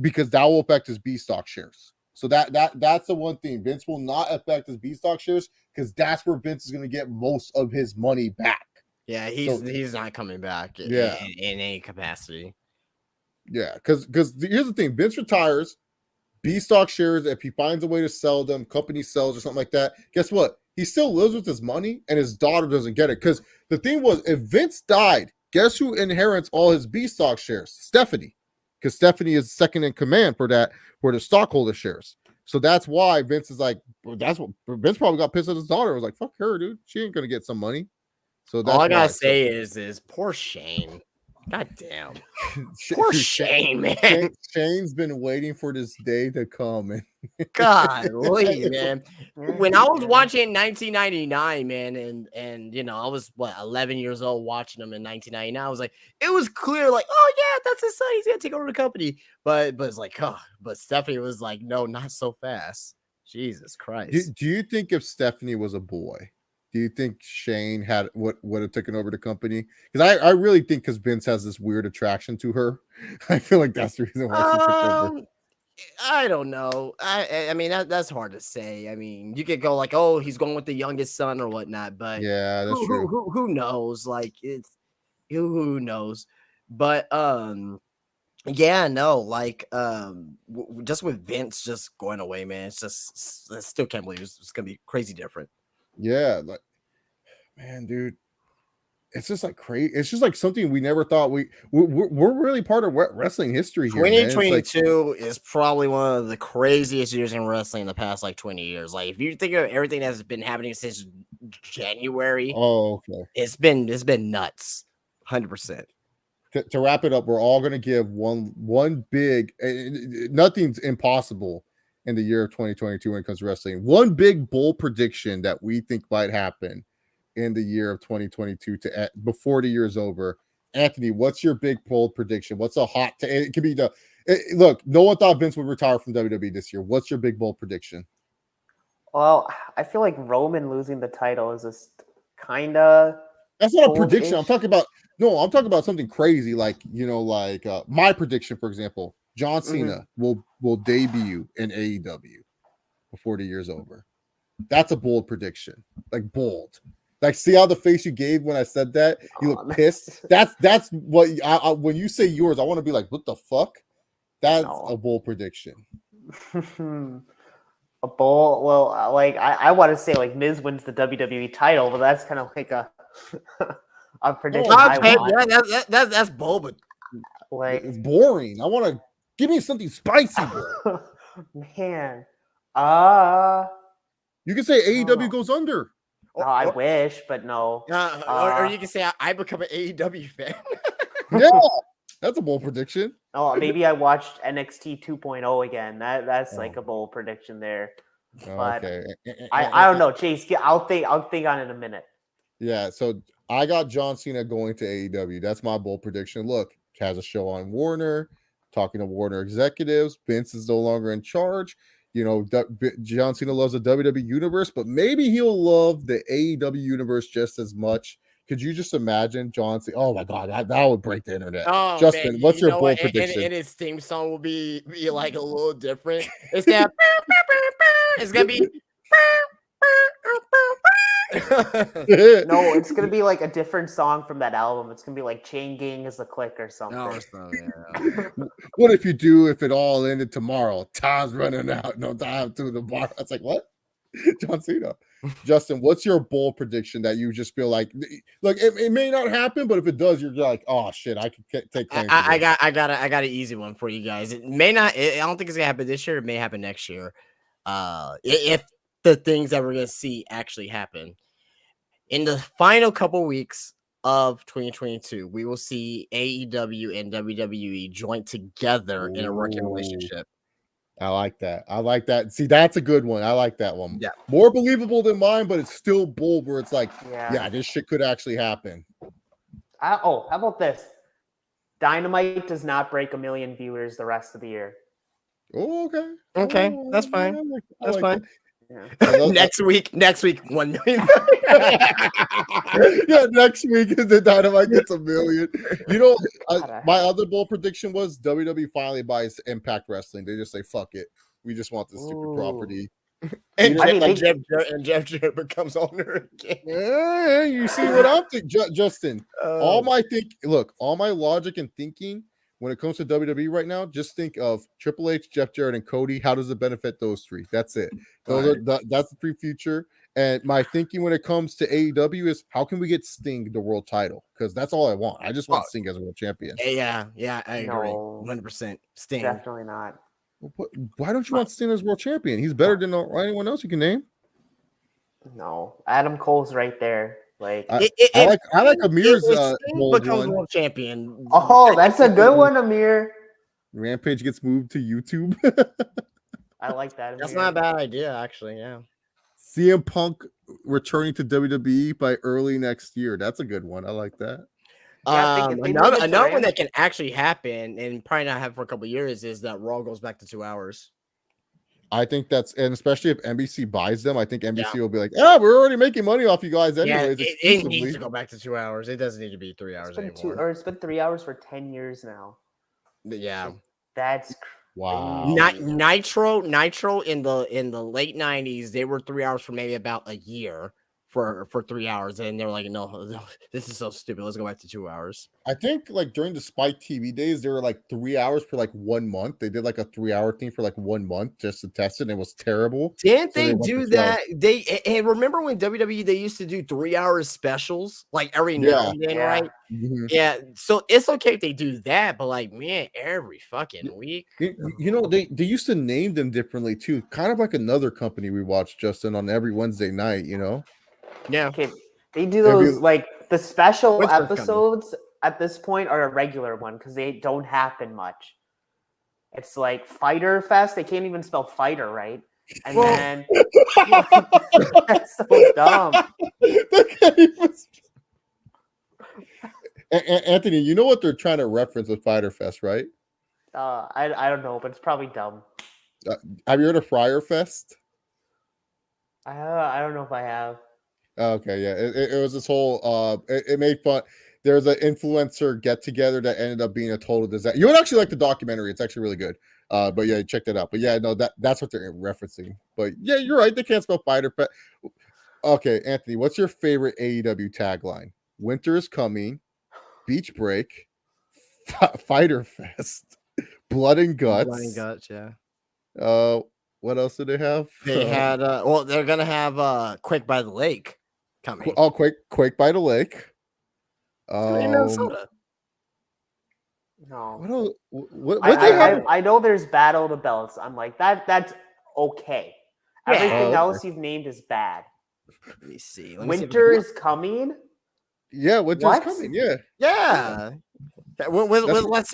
because that will affect his B stock shares. So that's the one thing. Vince will not affect his B stock shares because that's where Vince is going to get most of his money back. Yeah, he's not coming back in any capacity. Yeah, because here's the thing. Vince retires, B stock shares, if he finds a way to sell them, company sells or something like that, guess what? He still lives with his money and his daughter doesn't get it. Because the thing was, if Vince died, guess who inherits all his B stock shares? Stephanie. Because Stephanie is second in command for the stockholder shares. So that's why Vince is like, that's what Vince probably got pissed at his daughter. Was like, fuck her, dude. She ain't gonna get some money. So that's all I gotta say is poor Shane. God damn. Poor Shane, man. Shane's been waiting for this day to come. And Golly, man. When I was watching in 1999, man, and you know, I was 11 years old watching him in 1999. I was like, it was clear, like, oh yeah, that's his son. He's gonna take over the company. But it's like, but Stephanie was like, no, not so fast. Jesus Christ. Do you think if Stephanie was a boy, do you think Shane would have taken over the company? Because I really think because Vince has this weird attraction to her. I feel like that's the reason why she took over. I don't know. I mean that's hard to say. I mean, you could go like, oh, he's going with the youngest son or whatnot, but yeah, that's true. Who knows? Like it's who knows? But yeah, no, like just with Vince just going away, man. It's just I still can't believe it's gonna be crazy different. Yeah, like man, dude, it's just like crazy. It's just like something we never thought we're really part of wrestling history here. 2022 is probably one of the craziest years in wrestling in the past like 20 years. Like if you think of everything that's been happening since January, okay, it's been nuts, 100%. To wrap it up, we're all gonna give one big. Nothing's impossible in the year of 2022 when it comes to wrestling. One big bold prediction that we think might happen in the year of 2022 before the year is over. Anthony, what's your big bold prediction? What's a hot it could be look, no one thought Vince would retire from WWE this year. What's your big bold prediction? Well, I feel like Roman losing the title is just kind of that's not a prediction. I'm talking about something crazy like, my prediction, for example. John Cena will debut in AEW before the year's over. That's a bold prediction. Like bold. Like see how the face you gave when I said that? You look pissed. That's what I when you say yours, I want to be like, what the fuck? That's a bold prediction. A bold, well, like I want to say like Miz wins the WWE title, but that's kind of like a prediction. Okay, yeah, that's bold, but like it's boring. I want to give me something spicy, bro. Man, you can say AEW goes under. No, I wish, but no. Or you can say I become an AEW fan. Yeah, that's a bold prediction. Oh, maybe I watched NXT 2.0 again. That's like a bold prediction there. But okay. I don't know, Chase. I'll think on it in a minute. Yeah, so I got John Cena going to AEW. That's my bold prediction. Look, has a show on Warner, talking to Warner executives. Vince is no longer in charge. John Cena loves the WWE universe, but maybe he'll love the AEW universe just as much. Could you just imagine John Cena? Oh my God, that would break the internet. Oh, Justin, man, what's your bold prediction? And his theme song will be like a little different. It's gonna be No, it's gonna be like a different song from that album. It's gonna be like "Chain Gang is the Click" or something. Oh, so, yeah. What if it all ended tomorrow? Time's running out. No time to the bar. I was like, what? John Cena. Justin, what's your bold prediction that you just feel like, look, it may not happen, but if it does, you're like, oh shit, I can take claim. I got an easy one for you guys. It may not. I don't think it's gonna happen this year. It may happen next year. If the things that we're gonna see actually happen in the final couple weeks of 2022, we will see AEW and WWE joint together in a working relationship. I like that. See, that's a good one. I like that one. Yeah. More believable than mine, but it's still bold where it's like, Yeah. this shit could actually happen. How about this? Dynamite does not break 1 million viewers the rest of the year. Oh, okay. Okay, Oh, that's fine. That's fine. Yeah. Next week, 1 million. Yeah, next week the Dynamite gets 1 million. You know, my other bold prediction was WWE finally buys Impact Wrestling. They just say, fuck it. We just want this stupid property. And Jeff Jarrett becomes owner again. Yeah, you see what I'm thinking, Justin. All my logic and thinking when it comes to WWE right now, just think of Triple H, Jeff Jarrett, and Cody. How does it benefit those three? That's it. That's the three future. And my thinking when it comes to AEW is how can we get Sting the world title? Because that's all I want. I just want Sting as a world champion. Yeah, I agree. 100%. Sting. Definitely not. Why don't you want Sting as world champion? He's better than anyone else you can name. No, Adam Cole's right there. Like I like Amir's becomes world champion. Oh, that's a good one, Amir. Rampage gets moved to YouTube. I like that. That's not a bad idea, actually. Yeah. CM Punk returning to WWE by early next year. That's a good one. I like that. Another one that can actually happen and probably not happen for a couple of years is that Raw goes back to 2 hours. I think and especially if NBC buys them, I think NBC will be like, we're already making money off you guys anyways. Yeah, it needs to go back to 2 hours. It doesn't need to be 3 hours anymore. It's been 3 hours for 10 years now. Yeah. That's wow. Nitro in the late 90s, they were 3 hours for maybe about a year for 3 hours, and they're like, no, this is so stupid. Let's go back to 2 hours. I think like during the Spike TV days, they were like 3 hours for like 1 month. They did like a 3 hour thing for like 1 month just to test it, and it was terrible. Didn't they do that? And remember when WWE they used to do 3 hour specials like every now and then, right? Mm-hmm. Yeah. So it's okay if they do that, but like, man, every fucking week. You know, they used to name them differently too, kind of like another company we watched, Justin, on every Wednesday night. You know. Yeah. Okay. They do those like the special episodes at this point are a regular one because they don't happen much. It's like Fighter Fest. They can't even spell fighter right. And then that's so dumb. Anthony, you know what they're trying to reference with Fighter Fest, right? I don't know, but it's probably dumb. Have you heard of Friar Fest? I don't know if I have. Okay, yeah, it was this whole it made fun. There's an influencer get together that ended up being a total disaster. You would actually like the documentary; it's actually really good. But yeah, check that out. But yeah, no, that's what they're referencing. But yeah, you're right; they can't spell fighter. Okay, Anthony, what's your favorite AEW tagline? Winter is coming, beach break, Fighter Fest, blood and guts. Blood and guts, yeah. What else do they have? They had they're gonna have Quake by the Lake coming. Oh, Quake by the Lake. Minnesota. No. What I know there's Battle of the Belts. I'm like that's okay. Yeah. Everything else you've named is bad. Let me see. Winter is coming. Yeah, winter's coming. Yeah. Yeah. When's the last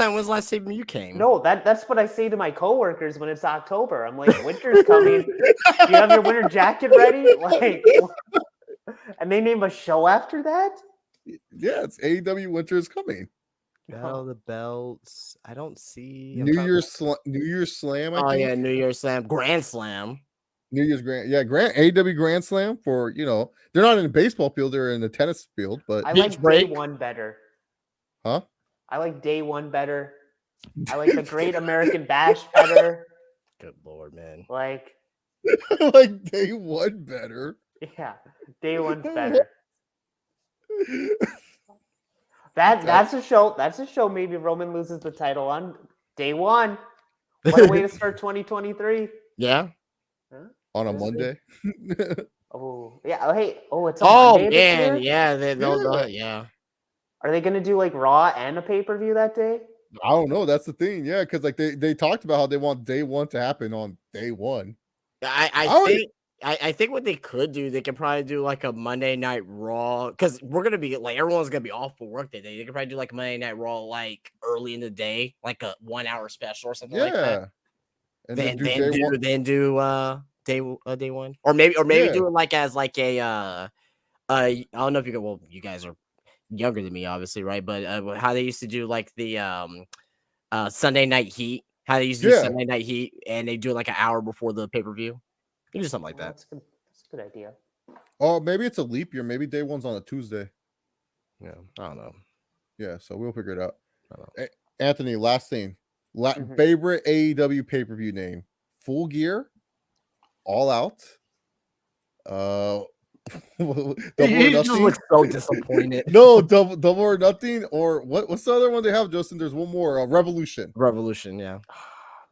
time you came? No, that's what I say to my coworkers when it's October. I'm like, winter's coming. You have your winter jacket ready? Like, and they name a show after that? Yeah, it's AEW Winter is coming. Battle of the Belts. I don't see New Year's Slam. Yeah, New Year's Slam, Grand Slam. New Year's AEW Grand Slam for they're not in the baseball field, they're in the tennis field. But I like Day One better. Huh? I like Day One better. I like the Great American Bash better. Good Lord, man! I like Day One better. Yeah, day one's better. That's a show. That's a show. Maybe Roman loses the title on day one. What a way to start 2023. Yeah. Huh? On a Monday. Oh yeah. Oh hey. Oh, it's a Monday this year? Yeah. Yeah. Are they gonna do like Raw and a pay-per-view that day? I don't know. That's the thing. Yeah, because like they talked about how they want day one to happen on day one. I think what they could do, they could probably do like a Monday Night Raw, because we're gonna be like everyone's gonna be off for work that day. They could probably do like a Monday Night Raw like early in the day, like a 1 hour special or something like that. And then do day one, or maybe do it like as like a I don't know if you can. Well, you guys are younger than me, obviously, right? But how they used to do like the Sunday Night Heat, how they used to do Sunday Night Heat, and they do it like an hour before the pay-per-view. You do something like that. That's good. That's a good idea. Oh, maybe it's a leap year. Maybe day one's on a Tuesday. Yeah, I don't know. Yeah, so we'll figure it out. Anthony, last thing. Favorite AEW pay-per-view name? Full Gear, All Out. Double he just looks so disappointed. No, double or nothing, or what's the other one they have, Justin? There's one more. Revolution. Yeah.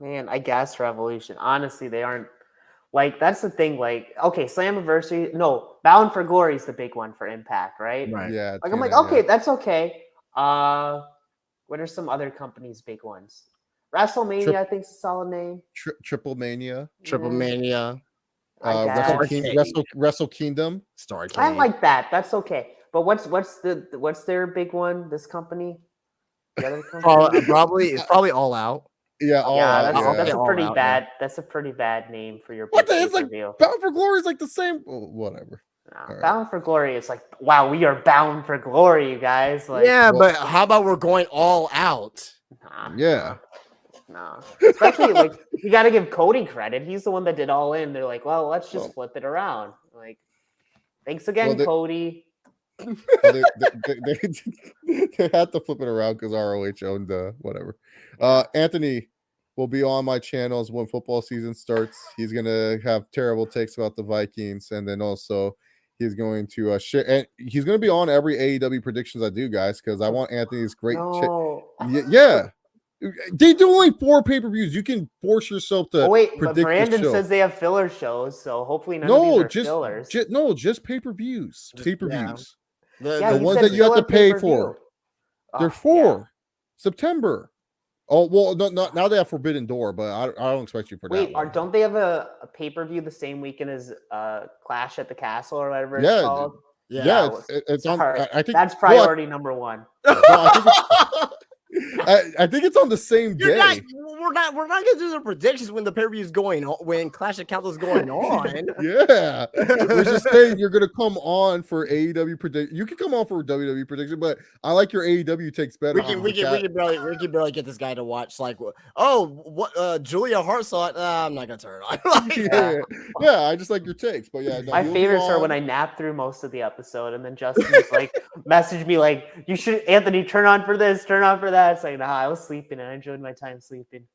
Man, I guess Revolution. Honestly, they aren't like that's the thing. Like, okay, Slammiversary. No, Bound for Glory is the big one for Impact, right? Right. Yeah. Like I'm like, okay, that's okay. What are some other companies' big ones? WrestleMania, I think, is a solid name. Triple Mania. Wrestle Kingdom. Star King. I like that. That's okay. But what's their big one? This company? The other company? It's probably All Out. Yeah, that's a pretty bad. That's a pretty bad name for your big pay-per-view. Bound for Glory is like the same. Whatever. No, Bound for Glory is like, wow, we are bound for glory, you guys. Like, but how about we're going all out? No. Especially like you got to give Cody credit. He's the one that did All In. They're like, well, let's just flip it around. Like, thanks again, Cody. They had to flip it around because ROH owned whatever. Anthony will be on my channels when football season starts. He's gonna have terrible takes about the Vikings, and then also he's going to share. And he's gonna be on every AEW predictions I do, guys, because I want Anthony's great. Yeah. They do only 4 pay-per-views. You can force yourself to. Oh wait, but Brandon says they have filler shows, so hopefully none of these are fillers. Just pay-per-views. Pay-per-views. The ones that you have to pay for. They're 4 September. Oh well, no, now they have Forbidden Door, but I don't expect you for that. Wait, don't they have a pay-per-view the same weekend as Clash at the Castle or whatever it's called? Yeah, it's on. I think that's priority number 1. I think it's on the same day. We're not gonna do the predictions when the pay-per-view is going on, when Clash of Castle is going on. Yeah, we're just saying you're gonna come on for AEW prediction. You can come on for WWE prediction, but I like your AEW takes better. We can barely get this guy to watch. Like, what? Julia Hart saw it. I'm not gonna turn it on. Yeah, I just like your takes, but yeah. My favorites are when I nap through most of the episode, and then Justin's like, message me like, "You should, Anthony, turn on for this, turn on for that." It's like, nah, I was sleeping and I enjoyed my time sleeping.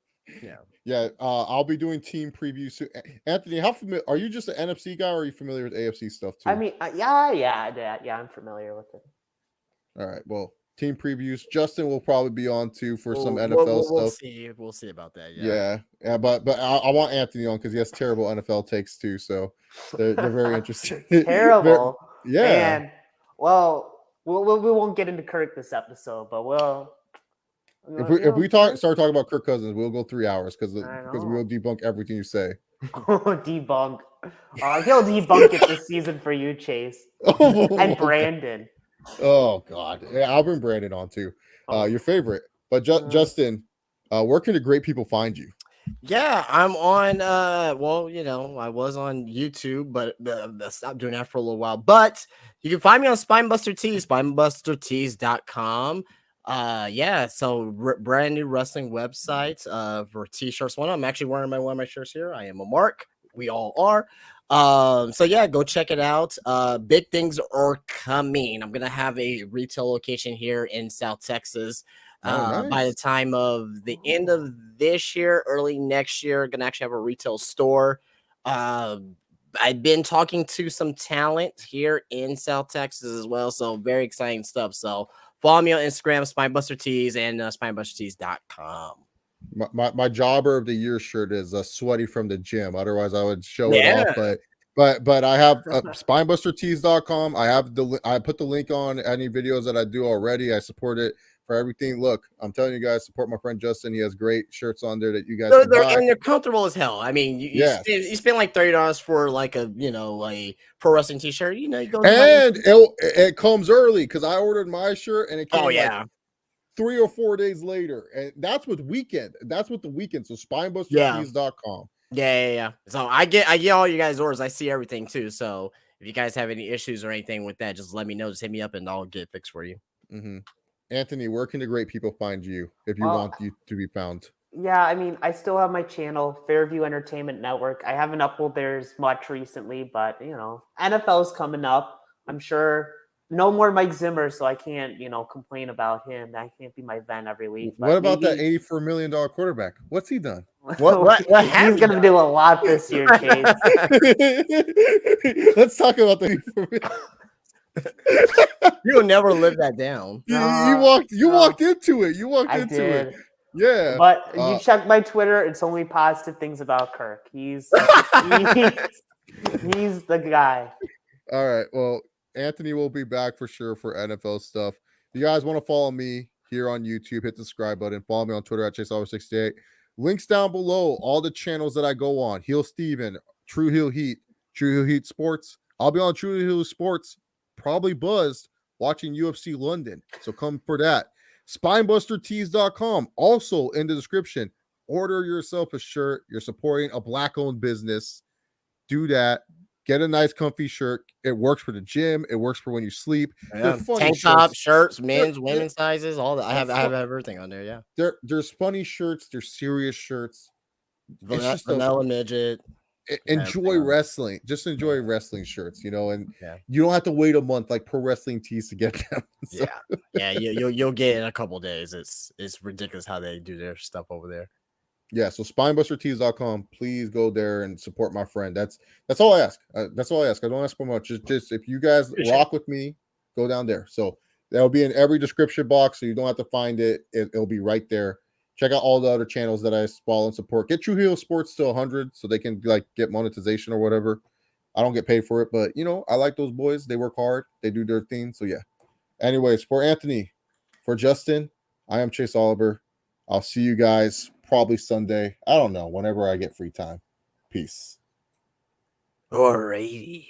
Yeah. I'll be doing team previews soon. Anthony, how familiar are you? Just an NFC guy, or are you familiar with AFC stuff too? I mean, yeah, I'm familiar with it. All right, well, team previews. Justin will probably be on too for some NFL stuff. We'll see about that. Yeah, but I want Anthony on because he has terrible NFL takes too. So they're very interesting. Terrible. Man. Well, we won't get into Kirk this episode, but we'll. If we start talking about Kirk Cousins, we'll go 3 hours because we'll debunk everything you say. Debunk. He'll debunk it this season for you, Chase. And Brandon. Oh God, yeah, I'll bring Brandon on too. Your favorite, but Justin, where can the great people find you? Yeah, I'm on. I was on YouTube, but I stopped doing that for a little while. But you can find me on Spinebuster Tees, spinebustertees.com. So brand new wrestling website for t-shirts. I'm actually wearing one of my shirts here. I am a Mark. We all are. So yeah, go check it out. Big things are coming. I'm gonna have a retail location here in South Texas. Nice. By the time of the end of this year, early next year, gonna actually have a retail store. I've been talking to some talent here in South Texas as well. So very exciting stuff. So follow me on Instagram, SpinebusterTees, and SpinebusterTees.com. My jobber of the year shirt is sweaty from the gym. Otherwise, I would show it Yeah. off. But I have spinebustertees.com. I put the link on any videos that I do already. I support it for everything. Look, I'm telling you guys, support my friend Justin. He has great shirts on there that you guys can buy. And they're comfortable as hell. I mean, you spend like $30 for like a a pro wrestling t-shirt. You know, you go and it comes early because I ordered my shirt and it came like 3 or 4 days later, and that's with weekend. That's with the weekend. So spinebustertees.com. Yeah. So I get all you guys' orders. I see everything too. So if you guys have any issues or anything with that, just let me know. Just hit me up and I'll get it fixed for you. Anthony, where can the great people find you if you want you to be found? Yeah, I mean, I still have my channel, Fairview Entertainment Network. I haven't uploaded there as much recently, but NFL's coming up. I'm sure. No more Mike Zimmer, so I can't, complain about him. That can't be my vent every week. What about that $84 million quarterback? What's he done? What he's going to do a lot this year, Chase. Let's talk about the. You'll never live that down. You walked into it. You walked into it. Yeah. But you check my Twitter, it's only positive things about Kirk. He's the guy. All right. Well, Anthony will be back for sure for NFL stuff. If you guys want to follow me here on YouTube, hit the subscribe button. Follow me on Twitter at ChaseOver68. Links down below, all the channels that I go on. Heel Steven, True Heel Heat, True Heel Heat Sports. I'll be on True Heel Sports, probably buzzed, watching UFC London. So come for that. SpinebusterTees.com, also in the description. Order yourself a shirt. You're supporting a Black-owned business. Do that. Get a nice comfy shirt. It works for the gym. It works for when you sleep. Tank top, shirts, men's, women's sizes, all that. I have everything on there. Yeah. There's funny shirts. There's serious shirts. It's just vanilla midget. Enjoy wrestling. Just enjoy wrestling shirts, and you don't have to wait a month like pro wrestling tees to get them. So. Yeah. You'll get it in a couple days. It's ridiculous how they do their stuff over there. Yeah, so spinebustertees.com. Please go there and support my friend. That's all I ask. That's all I ask. I don't ask for much. Just if you guys rock with me, go down there. So that'll be in every description box, so you don't have to find it. It'll be right there. Check out all the other channels that I follow and support. Get True Heel Sports to 100 so they can get monetization or whatever. I don't get paid for it, but I like those boys. They work hard. They do their thing. So yeah. Anyways, for Anthony, for Justin, I am Chase Oliver. I'll see you guys probably Sunday. I don't know, whenever I get free time. Peace. Alrighty.